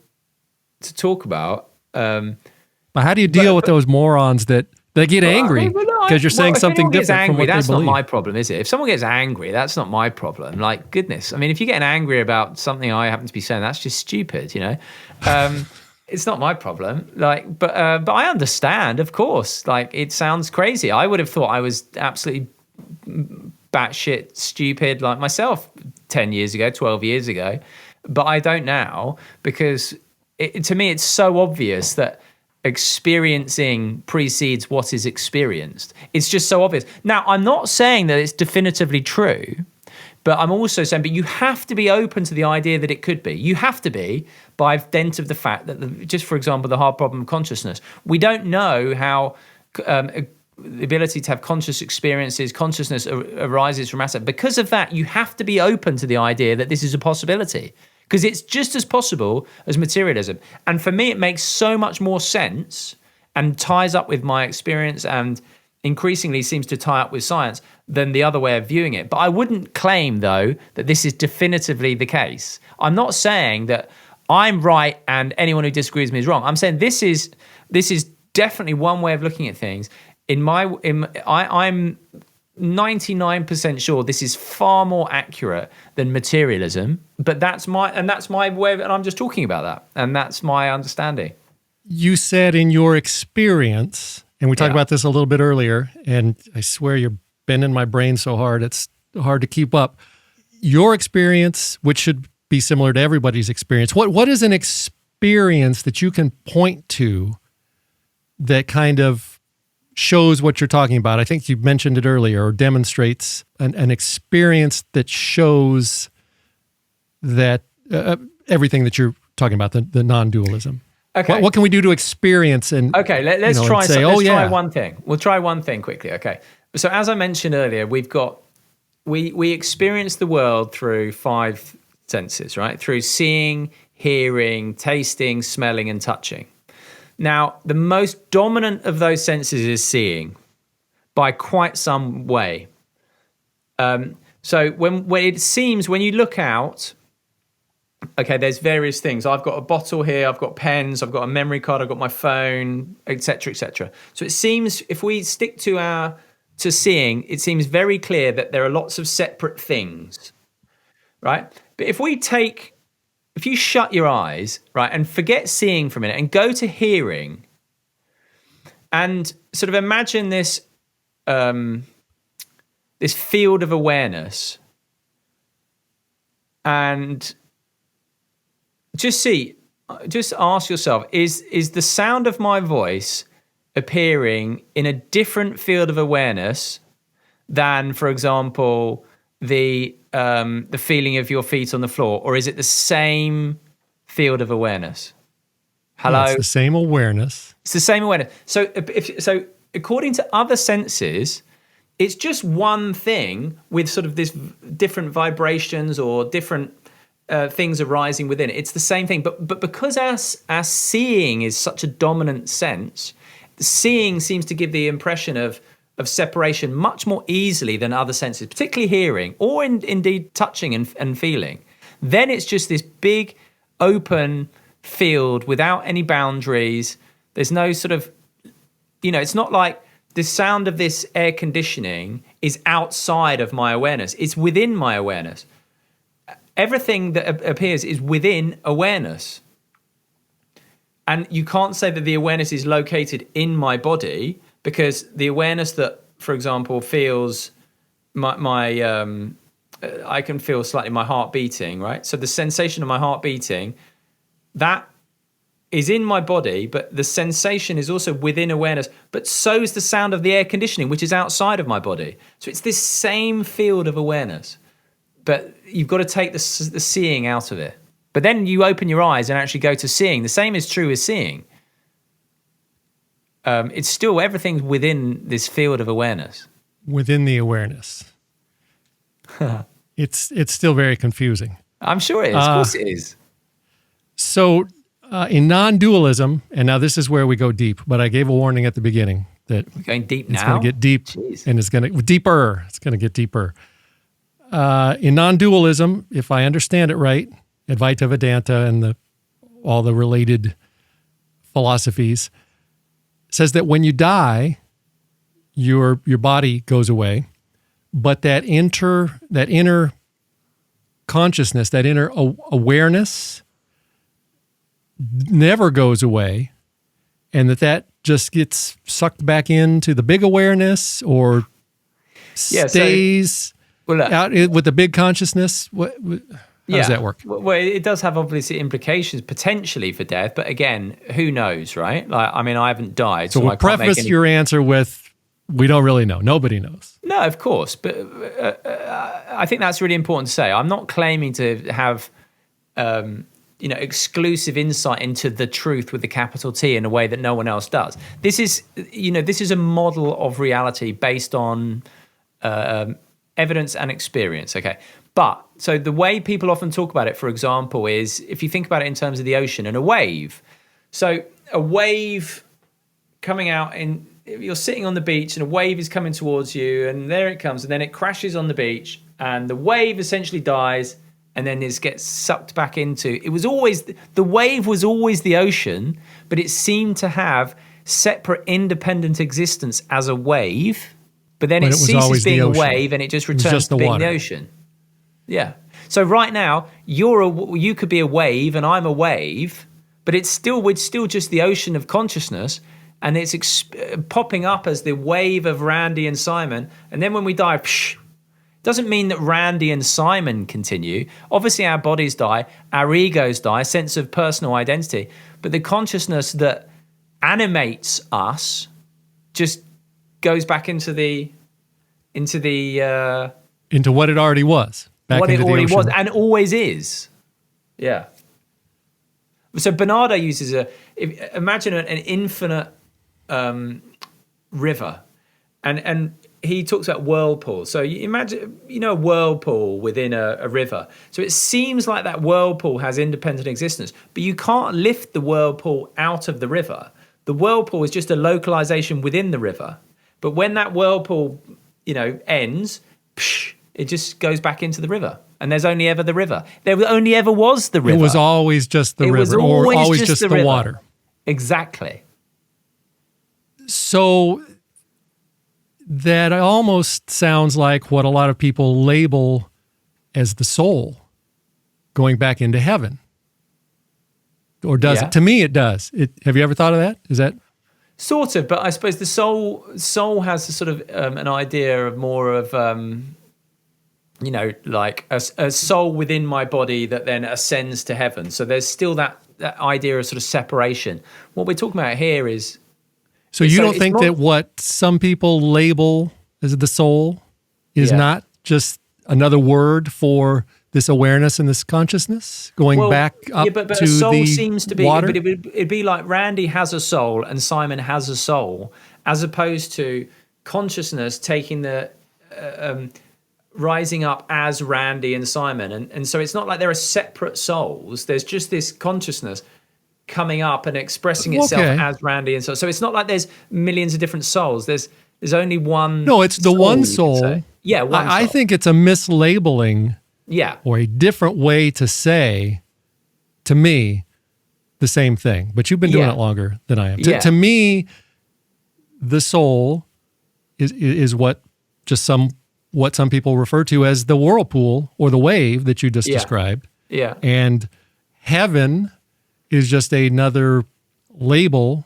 talk about. But how do you deal with those morons that get angry because you're saying something different from what they believe? That's not my problem, is it? If someone gets angry, that's not my problem. Like, goodness. I mean, if you're getting angry about something I happen to be saying, that's just stupid, you know? It's not my problem. Like, but I understand, of course. Like, it sounds crazy. I would have thought I was absolutely batshit stupid like myself 10 years ago, 12 years ago. But I don't now, because to me, it's so obvious that experiencing precedes what is experienced. It's just so obvious. Now, I'm not saying that it's definitively true, but I'm also saying, but you have to be open to the idea that it could be. You have to be, by dint of the fact that, just for example, the hard problem of consciousness, we don't know how the ability to have conscious experiences, consciousness arises from matter. Because of that, you have to be open to the idea that this is a possibility, because it's just as possible as materialism. And for me, it makes so much more sense and ties up with my experience and increasingly seems to tie up with science than the other way of viewing it. But I wouldn't claim, though, that this is definitively the case. I'm not saying that I'm right and anyone who disagrees with me is wrong. I'm saying this is definitely one way of looking at things. I'm 99% sure this is far more accurate than materialism, but that's my way of, and I'm just talking about that, and that's my understanding. You said in your experience, and we talked about this a little bit earlier, and I swear you're bending my brain so hard, it's hard to keep up. Your experience, which should be similar to everybody's experience, what is an experience that you can point to that kind of shows what you're talking about? I think you mentioned it earlier, or demonstrates an experience that shows that everything that you're talking about, the non-dualism. Okay. What can we do to experience and let's try try one thing. We'll try one thing quickly. Okay. So as I mentioned earlier, we experience the world through 5 senses, right? Through seeing, hearing, tasting, smelling, and touching. Now, the most dominant of those senses is seeing, by quite some way. So when it seems, when you look out, okay, there's various things. I've got a bottle here, I've got pens, I've got a memory card, I've got my phone, etc., etc. So it seems, if we stick to seeing, it seems very clear that there are lots of separate things, right? But if you shut your eyes, right, and forget seeing for a minute and go to hearing, and sort of imagine this this field of awareness, and just ask yourself, is the sound of my voice appearing in a different field of awareness than, for example, the feeling of your feet on the floor, or is it the same field of awareness? Hello? It's the same awareness. It's the same awareness. So according to other senses, it's just one thing with sort of this different vibrations or different things arising within it. It's the same thing. But because our seeing is such a dominant sense, seeing seems to give the impression of separation much more easily than other senses, particularly hearing, or indeed touching and feeling. Then it's just this big open field without any boundaries. There's no sort of, it's not like the sound of this air conditioning is outside of my awareness. It's within my awareness. Everything that appears is within awareness. And you can't say that the awareness is located in my body, because the awareness that, for example, feels I can feel slightly my heart beating, right? So the sensation of my heart beating, that is in my body, but the sensation is also within awareness, but so is the sound of the air conditioning, which is outside of my body. So it's this same field of awareness, but you've got to take the seeing out of it. But then you open your eyes and actually go to seeing. The same is true as seeing. it's still everything's within this field of awareness. Within the awareness. It's still very confusing. I'm sure it is. Of course it is. So in non-dualism, and now this is where we go deep, but I gave a warning at the beginning that We're going deep it's now. going to get deep. Jeez. And it's going to deeper. It's going to get deeper. In non-dualism, if I understand it right, Advaita Vedanta and all the related philosophies, says that when you die, your body goes away, but that inner consciousness, that inner awareness never goes away, and that just gets sucked back into the big awareness or stays out with the big consciousness. How does that work? Well, it does have obviously implications potentially for death, but again, who knows, right? Like, I mean, I haven't died, So I we'll can't make preface any... your answer with, we don't really know. Nobody knows. No, of course, but I think that's really important to say. I'm not claiming to have, exclusive insight into the truth with the capital T in a way that no one else does. This is a model of reality based on evidence and experience. Okay, but so the way people often talk about it, for example, is if you think about it in terms of the ocean and a wave. So a wave coming out you're sitting on the beach and a wave is coming towards you, and there it comes, and then it crashes on the beach, and the wave essentially dies, and then it gets sucked back into. The wave was always the ocean, but it seemed to have separate, independent existence as a wave. But then it ceases being a wave, and it just returns to being the ocean. Yeah. So right now, you could be a wave, and I'm a wave, but we're still just the ocean of consciousness. And it's popping up as the wave of Randy and Simon. And then when we die, doesn't mean that Randy and Simon continue. Obviously, our bodies die, our egos die, sense of personal identity. But the consciousness that animates us just goes back into what it already was. What it already was and always is. Yeah. So Bernardo uses imagine an infinite river, and he talks about whirlpools. So you imagine, a whirlpool within a river. So it seems like that whirlpool has independent existence, but you can't lift the whirlpool out of the river. The whirlpool is just a localization within the river. But when that whirlpool, ends, it just goes back into the river. And there's only ever the river. There only ever was the river. It was always just the river, or always just the water. Exactly. So that almost sounds like what a lot of people label as the soul going back into heaven. Or does it? To me, it does. Have you ever thought of that? Is that... Sort of, but I suppose the soul has a sort of an idea of more of... like a soul within my body that then ascends to heaven. So there's still that idea of sort of separation. What we're talking about here is... So you don't think that what some people label as the soul is not just another word for this awareness and this consciousness going back up but to a soul the seems to be, water? But it'd be like Randy has a soul and Simon has a soul, as opposed to consciousness taking the... rising up as Randy and Simon. And so it's not like there are separate souls. There's just this consciousness coming up and expressing itself as Randy and so it's not like there's millions of different souls. There's only one. No, it's the one soul. Yeah, one soul. I think it's a mislabeling. Yeah. Or a different way to say, to me, the same thing. But you've been doing it longer than I am. To me, the soul is what some people refer to as the whirlpool or the wave that you just described. Yeah. And heaven is just another label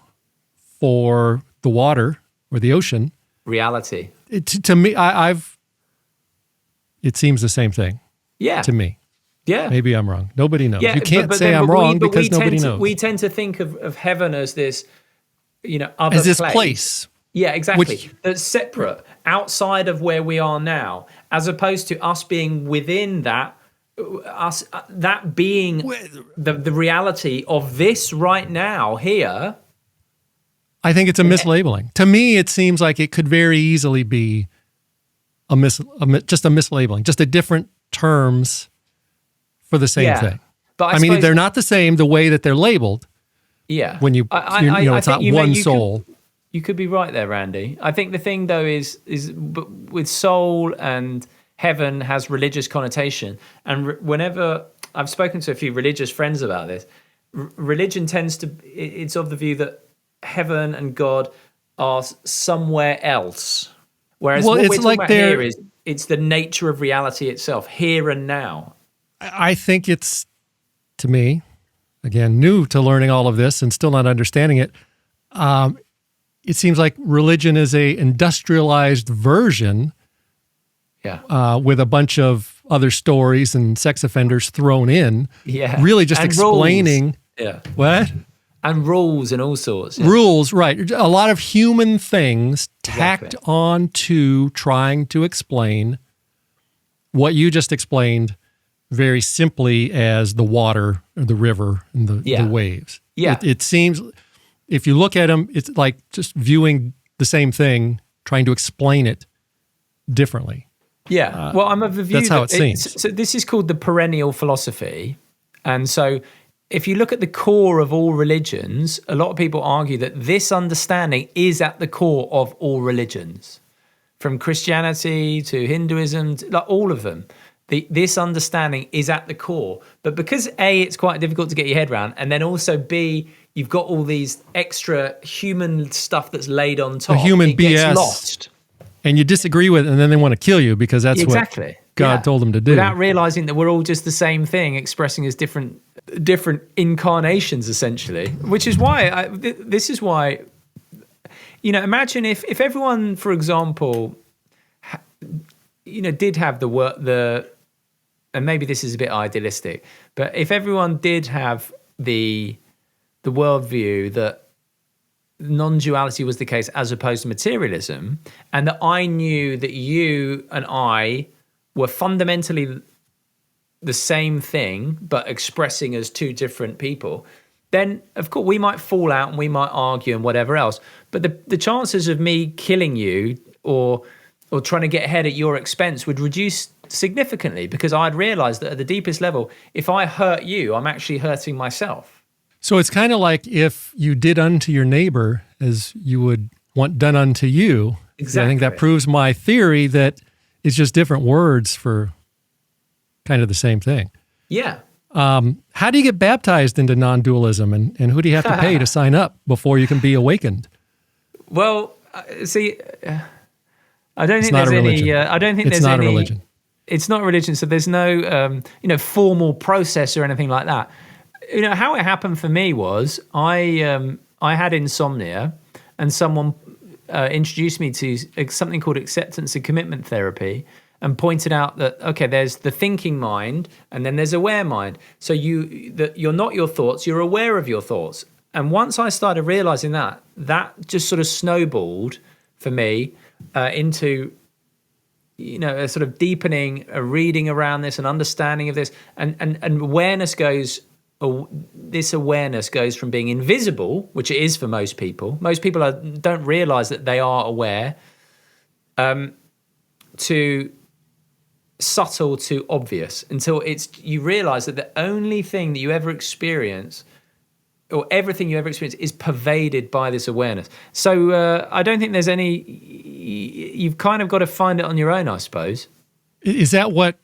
for the water or the ocean. Reality. To me, it seems the same thing. Yeah. To me. Yeah. Maybe I'm wrong. Nobody knows. Yeah, you can't say I'm wrong because nobody knows. We tend to think of heaven as this, other as this place. Yeah, exactly. That's separate, outside of where we are now, as opposed to us being within that, that being the reality of this right now here. I think it's a mislabeling. To me, it seems like it could very easily be just a mislabeling, just a different terms for the same thing. But I mean, they're not the same the way that they're labeled. Yeah. When it's not one soul. You could be right there, Randy. I think the thing though is with soul and heaven has religious connotation, and whenever I've spoken to a few religious friends about this, religion tends to, it's of the view that heaven and God are somewhere else. Whereas what we're talking about here is it's the nature of reality itself, here and now. I think it's, to me, again, new to learning all of this and still not understanding it, it seems like religion is a industrialized version with a bunch of other stories and sex offenders thrown in. Yeah. Really just explaining. Rules. Yeah. What? And rules and all sorts. Yeah. Rules, right. A lot of human things tacked on to trying to explain what you just explained very simply as the water, or the river, and the waves. Yeah. It seems, if you look at them, it's like just viewing the same thing, trying to explain it differently. Yeah. Well, I'm of the view that's how it seems. So this is called the perennial philosophy. And so if you look at the core of all religions, a lot of people argue that this understanding is at the core of all religions, from Christianity to Hinduism, like all of them. This understanding is at the core. But because A, it's quite difficult to get your head around, and then also B, you've got all these extra human stuff that's laid on top. The human BS. Gets lost. And you disagree with it, and then they want to kill you because that's what God told them to do. Without realizing that we're all just the same thing, expressing as different incarnations, essentially. Which is why, this is why, imagine if everyone, for example, did have and maybe this is a bit idealistic, but if everyone did have the worldview that non-duality was the case as opposed to materialism, and that I knew that you and I were fundamentally the same thing but expressing as two different people, then of course we might fall out and we might argue and whatever else, but the chances of me killing you or trying to get ahead at your expense would reduce significantly, because I'd realized that at the deepest level, if I hurt you, I'm actually hurting myself. So it's kind of like if you did unto your neighbor as you would want done unto you. Exactly. I think that proves my theory that it's just different words for kind of the same thing. Yeah. How do you get baptized into non-dualism, and who do you have to pay to sign up before you can be awakened? Well, see, I don't think there's any. I don't think there's any. It's not a religion. It's not a religion, so there's no, formal process or anything like that. How it happened for me was I had insomnia, and someone introduced me to something called acceptance and commitment therapy, and pointed out that there's the thinking mind, and then there's aware mind. So you're not your thoughts, you're aware of your thoughts. And once I started realizing that just sort of snowballed for me into a sort of deepening, a reading around this, an understanding of this, and awareness goes. This awareness goes from being invisible, which it is for most people. Most people don't realize that they are aware, to subtle to obvious, until you realize that the only thing that you ever experience, or everything you ever experience, is pervaded by this awareness. So I don't think there's any. You've kind of got to find it on your own, I suppose. Is that what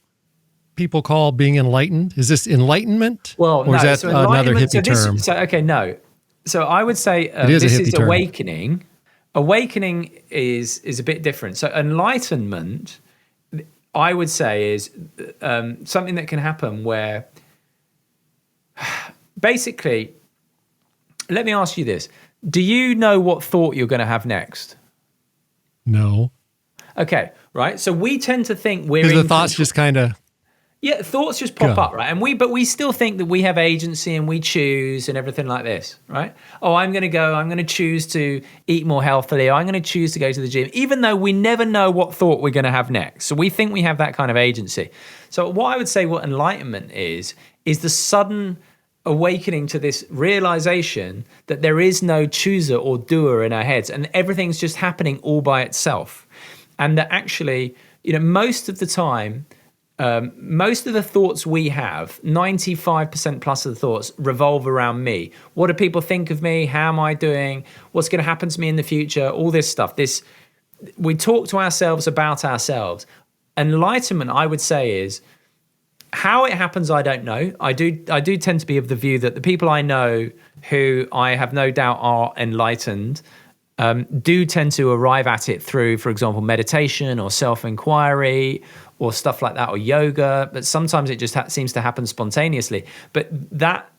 people call being enlightened? Is this enlightenment? Well, or is that another hippie term? No. So I would say this is awakening. Awakening is a bit different. So enlightenment, I would say, is something that can happen where, basically, let me ask you this. Do you know what thought you're going to have next? No. Okay, right. So we tend to think we're the thoughts just kind of... Yeah, thoughts just pop up, right? But we still think that we have agency and we choose and everything like this, right? Oh, I'm going to choose to eat more healthily. Or I'm going to choose to go to the gym, even though we never know what thought we're going to have next. So we think we have that kind of agency. So what I would say what enlightenment is the sudden awakening to this realization that there is no chooser or doer in our heads, and everything's just happening all by itself. And that actually, most of the time, most of the thoughts we have, 95% plus of the thoughts revolve around me. What do people think of me? How am I doing? What's going to happen to me in the future? All this stuff. We talk to ourselves about ourselves. Enlightenment, I would say, is how it happens. I don't know. I do tend to be of the view that the people I know who I have no doubt are enlightened do tend to arrive at it through, for example, meditation or self-inquiry or stuff like that, or yoga. But sometimes it just seems to happen spontaneously. But that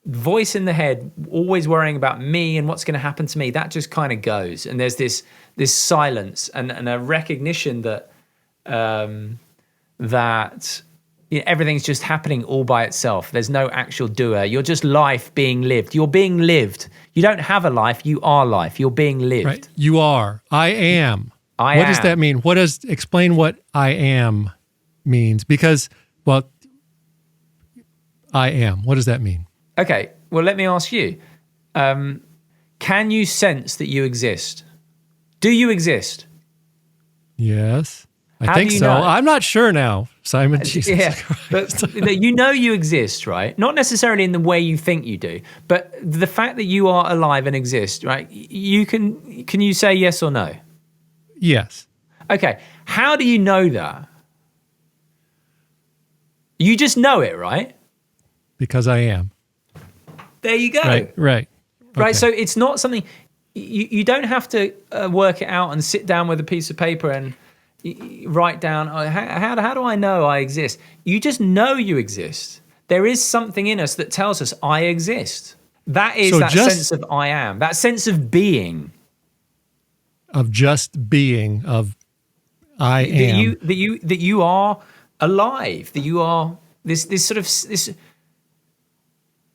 voice in the head, always worrying about me and what's going to happen to me, that just kind of goes. And there's this silence and a recognition that everything's just happening all by itself. There's no actual doer. You're just life being lived. You're being lived. You don't have a life. You are life. You're being lived. Right. You are. I am. What does that mean? Explain what I am means? Because, well, I am. What does that mean? Okay. Well, let me ask you. Can you sense that you exist? Do you exist? Yes. I How think do you so. know? I'm not sure now, Simon. Jesus Christ. But you know you exist, right? Not necessarily in the way you think you do, but the fact that you are alive and exist, right? Can you say yes or no? Yes. Okay. How do you know that? You just know it, right? Because I am. There you go. Right. Right. So it's not something you don't have to work it out and sit down with a piece of paper and write down, how do I know I exist? You just know you exist. There is something in us that tells us I exist. That is sense of I am, that sense of being. Of just being, of I am. That you are alive, that you are this sort of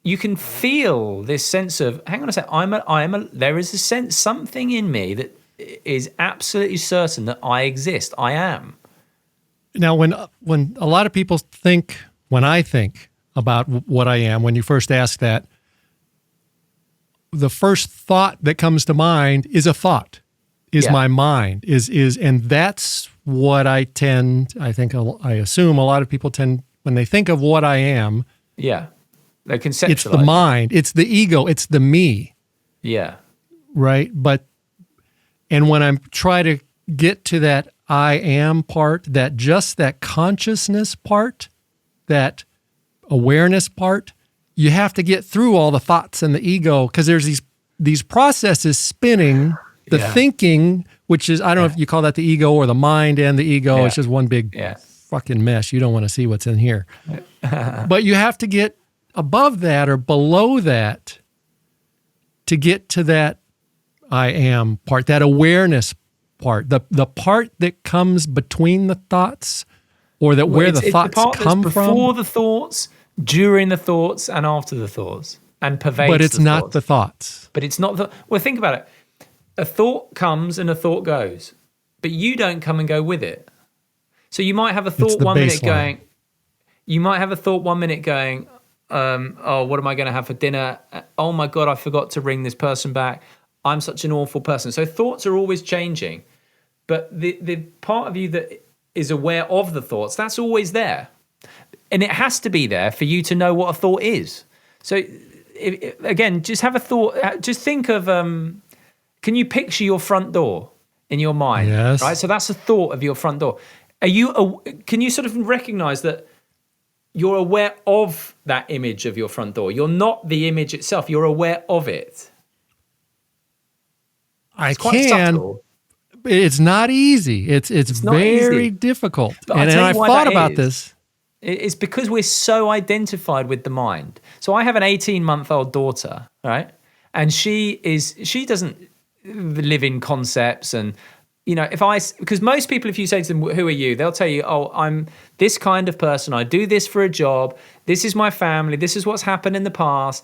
you can feel this sense of, hang on a second, there is a sense, something in me that is absolutely certain that I exist. I am. Now, when a lot of people think, when I think about what I am, when you first ask that, the first thought that comes to mind is a thought, is my mind, and that's what I assume a lot of people tend, when they think of what I am. Yeah. They conceptualize. It's the mind, it's the ego, it's the me. Yeah. Right? And when I'm trying to get to that I am part, that consciousness part, that awareness part, you have to get through all the thoughts and the ego, because there's these processes spinning, the thinking, which is, I don't know if you call that the ego or the mind and the ego. Yeah. It's just one big fucking mess. You don't want to see what's in here. But you have to get above that or below that to get to that I am part, that awareness part, the part that comes between the thoughts, or that where the thoughts come from. Before the thoughts, during the thoughts, and after the thoughts, and pervades. But it's not the thoughts. But it's not the. Well, think about it. A thought comes and a thought goes, but you don't come and go with it. So you might have a thought 1 minute going. You might have a thought 1 minute going. Oh, what am I going to have for dinner? Oh my God, I forgot to ring this person back. I'm such an awful person. So thoughts are always changing, but the part of you that is aware of the thoughts, that's always there. And it has to be there for you to know what a thought is. So again, just have a thought, just think of, can you picture your front door in your mind? Yes. Right. So that's a thought of your front door. Can you sort of recognize that you're aware of that image of your front door? You're not the image itself. You're aware of it. I can. It's not easy. It's very difficult. And I've thought about this. It's because we're so identified with the mind. So I have an 18-month-old daughter, right? And she doesn't live in concepts. And, because most people, if you say to them, who are you? They'll tell you, oh, I'm this kind of person. I do this for a job. This is my family. This is what's happened in the past,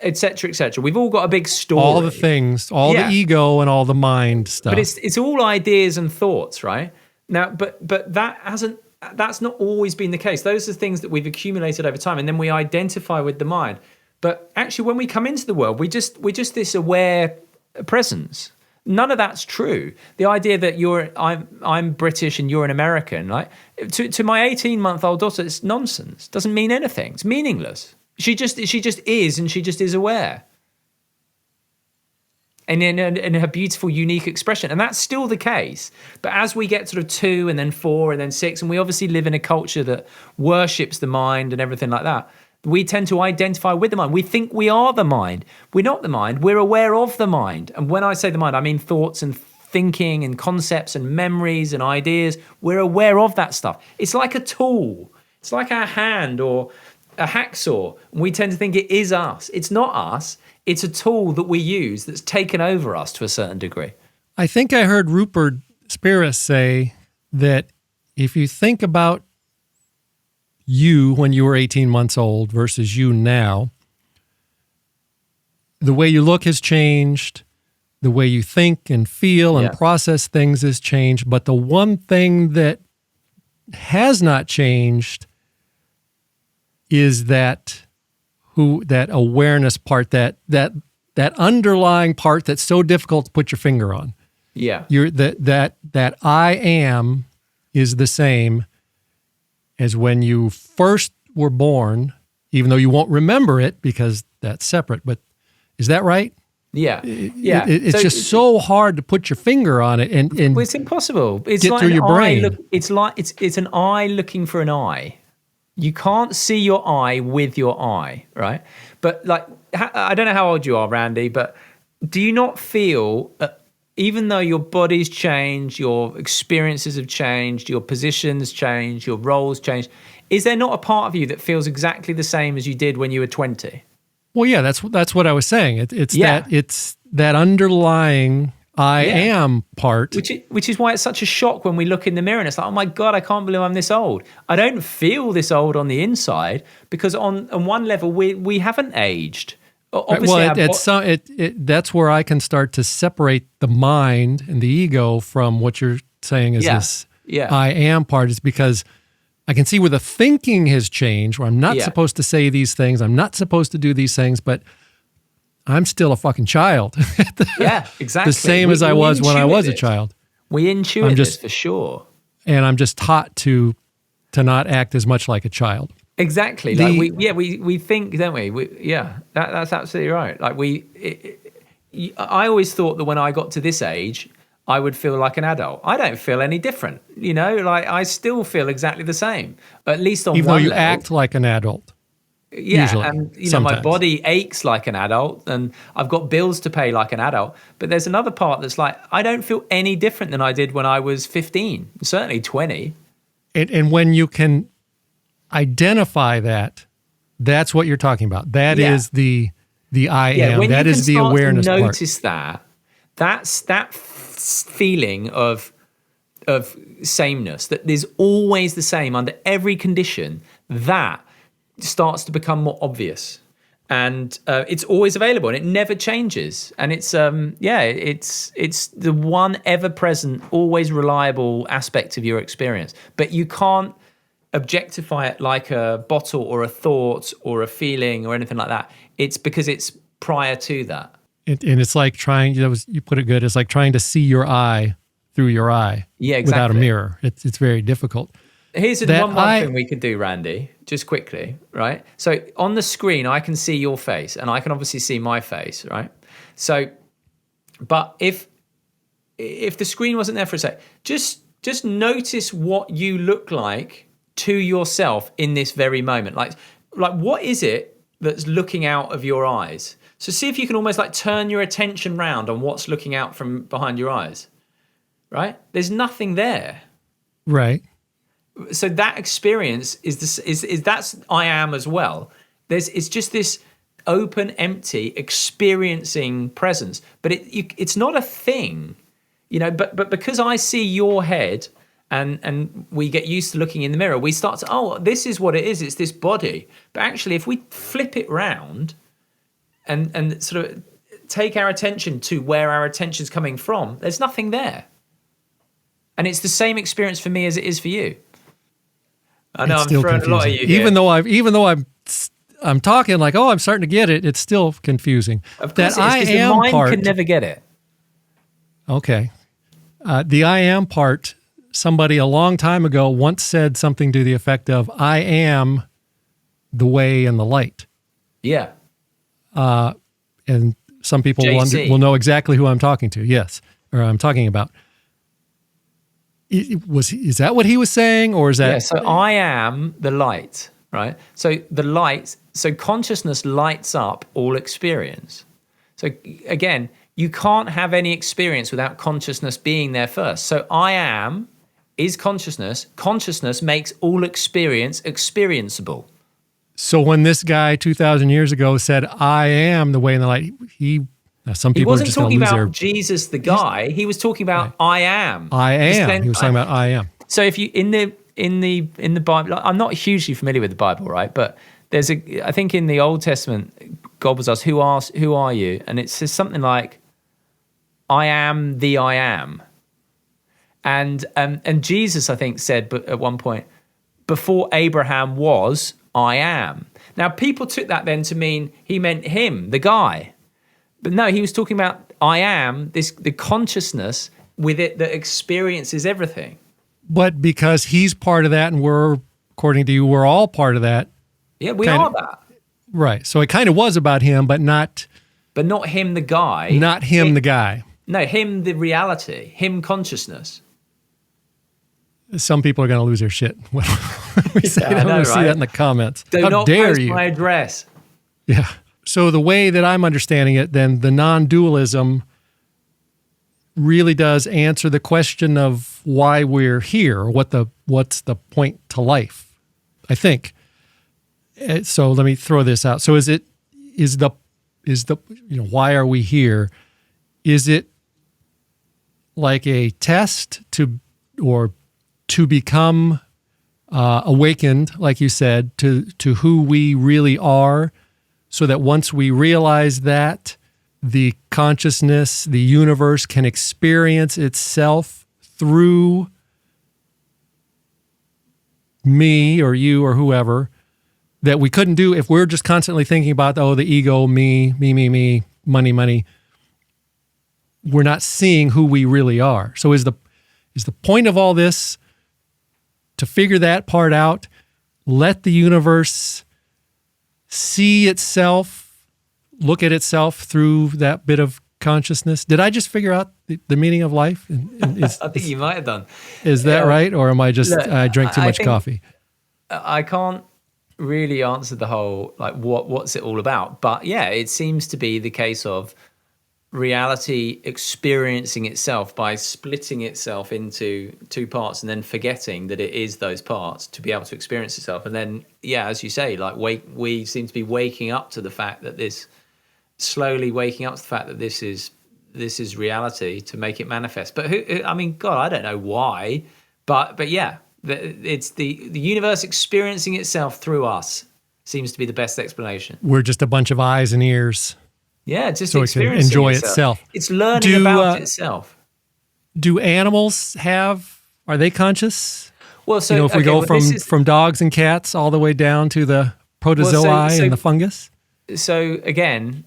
et cetera, et cetera. We've all got a big story. All the things, the ego and all the mind stuff. But it's all ideas and thoughts, right? Now, but that's not always been the case. Those are things that we've accumulated over time, and then we identify with the mind. But actually, when we come into the world, we're just this aware presence. None of that's true. The idea that I'm British and you're an American, like to my 18-month-old daughter, it's nonsense. Doesn't mean anything. It's meaningless. She just is, and she just is aware. And in her beautiful, unique expression. And that's still the case. But as we get sort of 2 and then 4 and then 6, and we obviously live in a culture that worships the mind and everything like that, we tend to identify with the mind. We think we are the mind. We're not the mind. We're aware of the mind. And when I say the mind, I mean thoughts and thinking and concepts and memories and ideas. We're aware of that stuff. It's like a tool. It's like our hand or a hacksaw. And we tend to think it is us. It's not us. It's a tool that we use that's taken over us to a certain degree. I think I heard Rupert Spira say that if you think about you when you were 18 months old versus you now, the way you look has changed, the way you think and feel and process things has changed, but the one thing that has not changed is that awareness part, that underlying part that's so difficult to put your finger on. Yeah. That I am is the same as when you first were born, even though you won't remember it because that's separate. But is that right? Yeah. It's just so hard to put your finger on it and well, it's impossible. It's get like through your brain. It's an eye looking for an eye. You can't see your eye with your eye, right? But like, I don't know how old you are, Randy, but do you not feel, even though your body's changed, your experiences have changed, your positions changed, your roles changed, is there not a part of you that feels exactly the same as you did when you were 20? Well, yeah, that's what I was saying. It's that underlying I am part. Which is why it's such a shock when we look in the mirror and it's like, oh my God, I can't believe I'm this old. I don't feel this old on the inside because on one level we haven't aged. Obviously, that's where I can start to separate the mind and the ego from what you're saying is this I am part, is because I can see where the thinking has changed, where I'm not supposed to say these things, I'm not supposed to do these things, but I'm still a fucking child. Yeah, exactly. The same as I was when I was a child. We intuit this for sure. And I'm just taught to not act as much like a child. Exactly. We think, don't we? That's absolutely right. Like I always thought that when I got to this age, I would feel like an adult. I don't feel any different. Like I still feel exactly the same, at least on one level. Even though you act like an adult. Yeah, usually, and my body aches like an adult, and I've got bills to pay like an adult. But there's another part that's like, I don't feel any different than I did when I was 15, certainly 20. And when you can identify that, that's what you're talking about. That is the I am. When that is the awareness part. Notice That's that feeling of sameness, that there's always the same under every condition, that starts to become more obvious, and it's always available and it never changes, and it's the one ever-present, always reliable aspect of your experience. But you can't objectify it like a bottle or a thought or a feeling or anything like that. It's because it's prior to that. And it's like trying, you put it good, it's like trying to see your eye through your eye without a mirror. It's very difficult. Here's one thing we could do, Randy, just quickly, right? So on the screen, I can see your face, and I can obviously see my face, right? So, but if the screen wasn't there for a sec, just notice what you look like to yourself in this very moment. Like what is it that's looking out of your eyes? So see if you can almost like turn your attention round on what's looking out from behind your eyes, right? There's nothing there. Right. So that experience is that's I am as well. It's just this open, empty, experiencing presence. But it's not a thing, But because I see your head, and we get used to looking in the mirror, we start to this is what it is. It's this body. But actually, if we flip it round, and sort of take our attention to where our attention's coming from, there's nothing there. And it's the same experience for me as it is for you. I know I'm throwing a lot at you here. Even though I'm talking like, oh, I'm starting to get it, it's still confusing. Of That course it is, 'cause I am the mind part. can never get it. Okay. The I am part, somebody a long time ago once said something to the effect of, I am the way and the light. Yeah. And some people JC. will know exactly who I'm talking to. Yes. Or I'm talking about. Is that what he was saying? Or is that? Yeah, so I am the light, right? So the light, so consciousness lights up all experience. So again, you can't have any experience without consciousness being there first. So I am is consciousness. Consciousness makes all experience experienceable. So when this guy 2,000 years ago said, I am the way and the light, some He people are wasn't just going to talking lose about their. Jesus the guy. He was talking about I am. I am. He was talking about I am. So if you in the Bible, I'm not hugely familiar with the Bible, right? But I think in the Old Testament, God was asked, "Who are you?" And it says something like, "I am the I am." And Jesus, I think, said, but at one point, before Abraham was, I am. Now people took that then to mean he meant him, the guy, but no, he was talking about I am, the consciousness with it that experiences everything. But because he's part of that, and according to you, we're all part of that. Yeah, we are that. Right. So it kind of was about him, but not him, the guy. Not him, the guy. No, him, the reality. Him, consciousness. Some people are going to lose their shit when we say that. I'm going to see that in the comments. Do not post my address. Yeah. So the way that I'm understanding it, then the non-dualism really does answer the question of why we're here, what's the point to life, I think. So let me throw this out. So is the why are we here? Is it like a test to become awakened, like you said, to who we really are, so that once we realize that, the consciousness, the universe can experience itself through me or you or whoever, that we couldn't do if we're just constantly thinking about, the ego, me, money. We're not seeing who we really are. So is the point of all this to figure that part out, let the universe see itself, look at itself through that bit of consciousness? Did I just figure out the meaning of life? I think you might have done. Is that right? Or am I just, I drank too much coffee? I can't really answer the whole, like, what's it all about? But yeah, it seems to be the case of reality experiencing itself by splitting itself into two parts and then forgetting that it is those parts to be able to experience itself. And then, yeah, as you say, like we seem to be waking up to the fact that slowly waking up to the fact that this is reality to make it manifest. But God, I don't know why, but yeah, it's the universe experiencing itself through us seems to be the best explanation. We're just a bunch of eyes and ears. Yeah, just so it can enjoy itself. It's learning about itself. Do animals are they conscious? Well, so if we go from dogs and cats all the way down to the protozoa and the fungus. So again,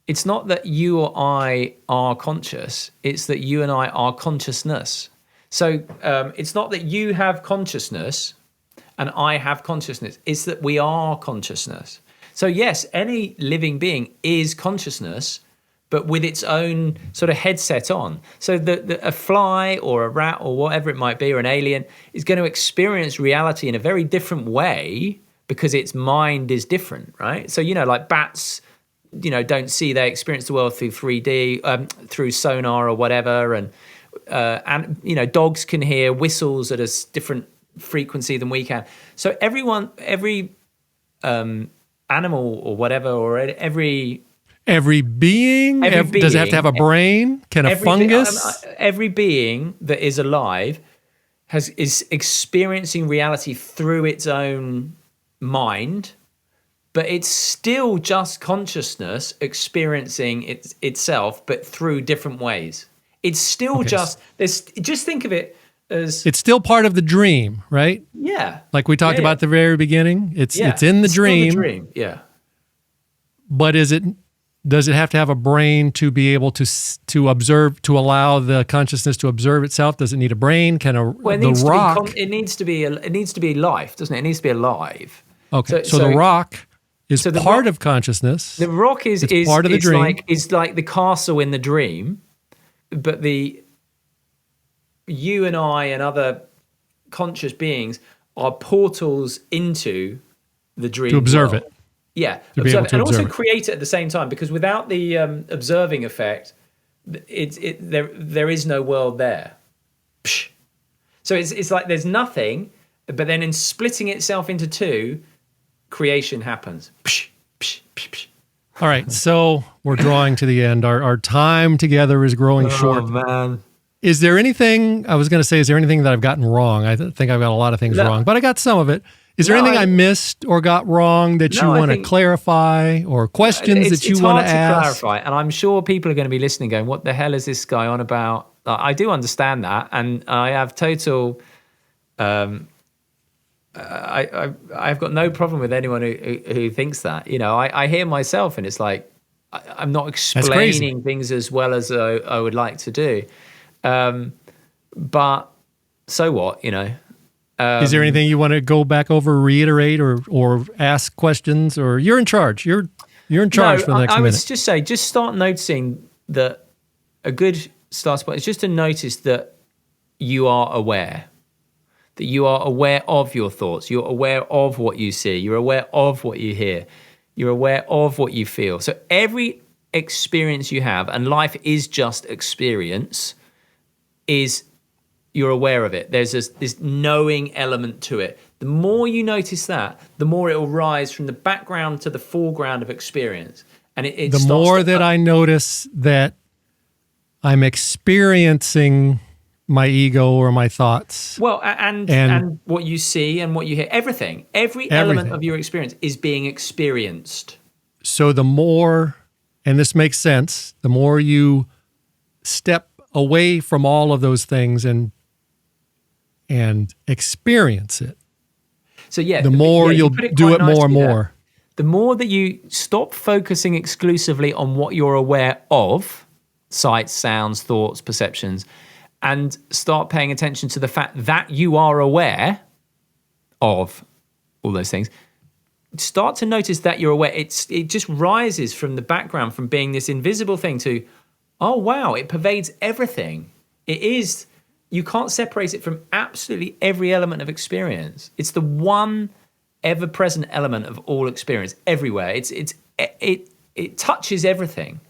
it's not that you or I are conscious, it's that you and I are consciousness. So it's not that you have consciousness and I have consciousness, it's that we are consciousness. So yes, any living being is consciousness, but with its own sort of headset on. So a fly or a rat or whatever it might be, or an alien, is going to experience reality in a very different way because its mind is different, right? So, like bats, don't see, they experience the world through 3D, through sonar or whatever. And dogs can hear whistles at a different frequency than we can. So every animal or whatever, or every being, does it have to have a brain? Can a fungus? Every being that is alive is experiencing reality through its own mind, but it's still just consciousness experiencing itself, but through different ways. It's still just think of it It's still part of the dream, right? Yeah. Like we talked about at the very beginning. It's in the dream. Still the dream, yeah. But does it have to have a brain to be able to observe, to allow the consciousness to observe itself? Does it need a brain? It needs to be life, doesn't it? It needs to be alive. Okay. So the rock is part of consciousness. The rock is part of the dream. It's like the castle in the dream, but you and I and other conscious beings are portals into the dream to observe world. It. Yeah, to be able to and observe also it. create it at the same time, because without the observing effect, there is no world there. Psh. So it's like there's nothing, but then in splitting itself into two, creation happens. Psh, psh, psh, psh. All right, so we're drawing to the end. Our time together is growing short. Oh man. Is there anything that I've gotten wrong? I think I've got a lot of things wrong, but I got some of it. Is there anything I missed or got wrong that you want to clarify, or questions that you want to ask? It's hard to clarify, and I'm sure people are going to be listening going, what the hell is this guy on about? I do understand that, and I have total... I've got no problem with anyone who thinks that. You know, I hear myself, and it's like, I'm not explaining things as well as I would like to do. But so what, you know? Is there anything you want to go back over, reiterate, or ask questions? Or you're in charge. You're in charge for the next minute. I would just say, just start noticing that a good start spot is just to notice that you are aware. That you are aware of your thoughts. You're aware of what you see. You're aware of what you hear. You're aware of what you feel. So every experience you have, and life is just experience, is you're aware of it. There's this knowing element to it. The more you notice that, the more it will rise from the background to the foreground of experience. And the more that I notice that I'm experiencing my ego or my thoughts. Well, and what you see and what you hear, everything. Every element of your experience is being experienced. So the more, and this makes sense, the more you step away from all of those things and experience it. So the more you'll do it more and more. The more that you stop focusing exclusively on what you're aware of, sights, sounds, thoughts, perceptions, and start paying attention to the fact that you are aware of all those things, start to notice that you're aware. It just rises from the background, from being this invisible thing to, oh wow, it pervades everything. It is, you can't separate it from absolutely every element of experience. It's the one ever-present element of all experience, everywhere. It touches everything.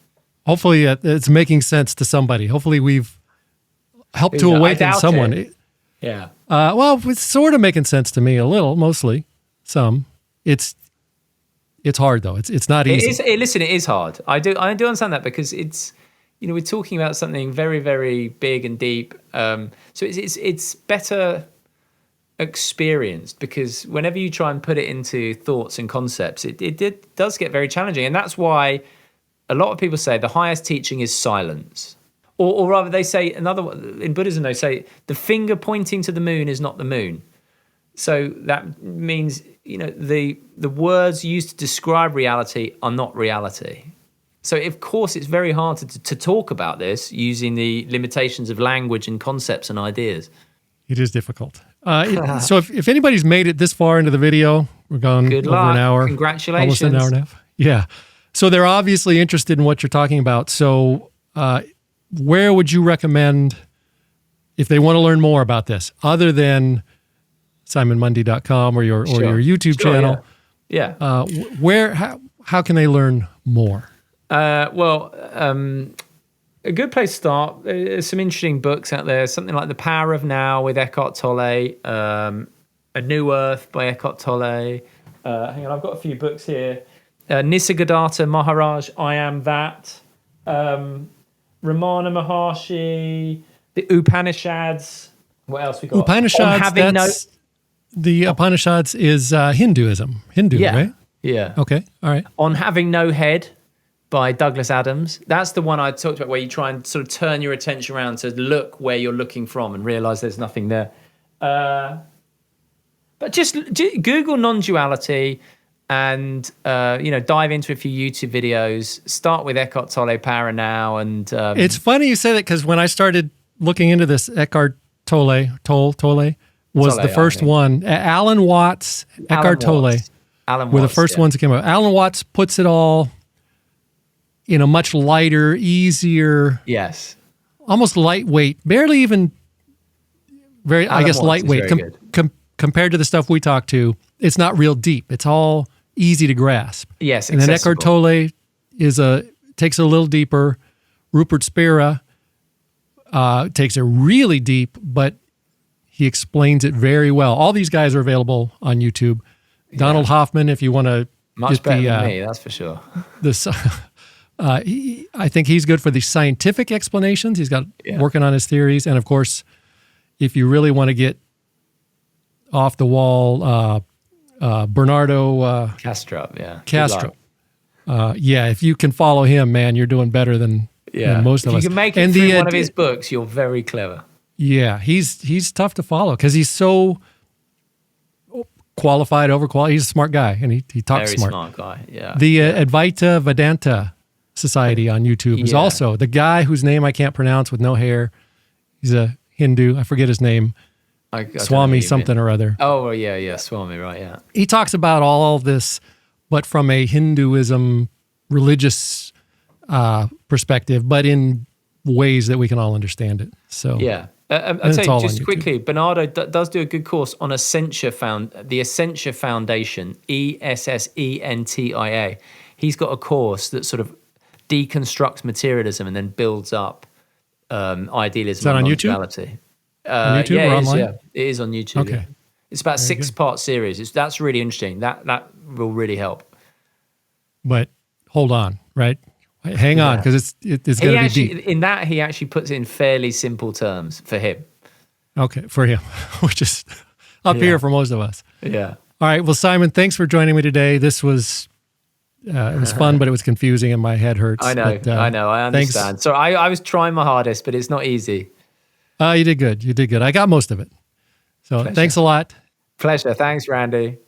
Hopefully it's making sense to somebody. Hopefully we've helped to awaken someone. Yeah. Well, it's sort of making sense to me a little, mostly. Some. It's hard though. It's not easy. Listen, it is hard. I do understand that, because it's, you know, we're talking about something very, very big and deep. So it's better experienced, because whenever you try and put it into thoughts and concepts, it does get very challenging. And that's why a lot of people say the highest teaching is silence. Or rather, they say in Buddhism, they say the finger pointing to the moon is not the moon. So that means, you know, the words used to describe reality are not reality. So of course, it's very hard to talk about this using the limitations of language and concepts and ideas. It is difficult. So if anybody's made it this far into the video, we're gone Good over luck. an hour. Congratulations. Almost an hour and a half. Yeah. So they're obviously interested in what you're talking about. So where would you recommend, if they want to learn more about this, other than simonmundie.com or your YouTube channel? Yeah. How can they learn more? A good place to start. There's some interesting books out there. Something like The Power of Now with Eckhart Tolle, A New Earth by Eckhart Tolle. Hang on, I've got a few books here. Nisargadatta Maharaj, I Am That. Ramana Maharshi, the Upanishads. What else we got? Upanishads. The Upanishads is Hinduism. Right? Yeah. Okay. All right. On Having No Head by Douglas Adams. That's the one I talked about, where you try and sort of turn your attention around to look where you're looking from and realize there's nothing there. But just Google non-duality and dive into a few YouTube videos. Start with Eckhart Tolle Para now, and it's funny you say that, because when I started looking into this, Eckhart Tolle was the first one. Alan Watts, Eckhart Tolle were the first ones that came out. Alan Watts puts it all in a much lighter, easier, almost lightweight, barely even very, Alan Watts lightweight compared to the stuff we talk to. It's not real deep. It's all easy to grasp. Yes, and then Eckhart Tolle takes it a little deeper. Rupert Spira takes it really deep, but he explains it very well. All these guys are available on YouTube. Donald Hoffman, if you want to much better than me, that's for sure. I think he's good for the scientific explanations. He's got working on his theories, and of course, if you really want to get off the wall, Bernardo Kastrup, Kastrup. If you can follow him, man, you're doing better than most of us. If you can make it through one of his books, you're very clever. Yeah, he's tough to follow because he's so qualified, overqualified. He's a smart guy, and he talks very smart. Smart guy, yeah. The Advaita Vedanta Society on YouTube is also the guy whose name I can't pronounce with no hair. He's a Hindu. I forget his name. Swami something or other. Oh, yeah, Swami, right, yeah. He talks about all this, but from a Hinduism religious perspective, but in ways that we can all understand it. So I'll tell you just quickly, Bernardo does do a good course on the Essentia Foundation, ESSENTIA. He's got a course that sort of deconstructs materialism and then builds up idealism. Is that on YouTube? On YouTube or online? It is on YouTube. Okay. Yeah. It's about a 6-part series. That's really interesting. That will really help. But hold on, right? Hang on, because it's going to be deep. In that, he actually puts it in fairly simple terms for him. Okay, for him, which is up here for most of us. Yeah. All right. Well, Simon, thanks for joining me today. This was it was fun, but it was confusing, and my head hurts. I know. But, I understand. Thanks. So I was trying my hardest, but it's not easy. You did good. I got most of it. So Thanks a lot. Pleasure. Thanks, Randy.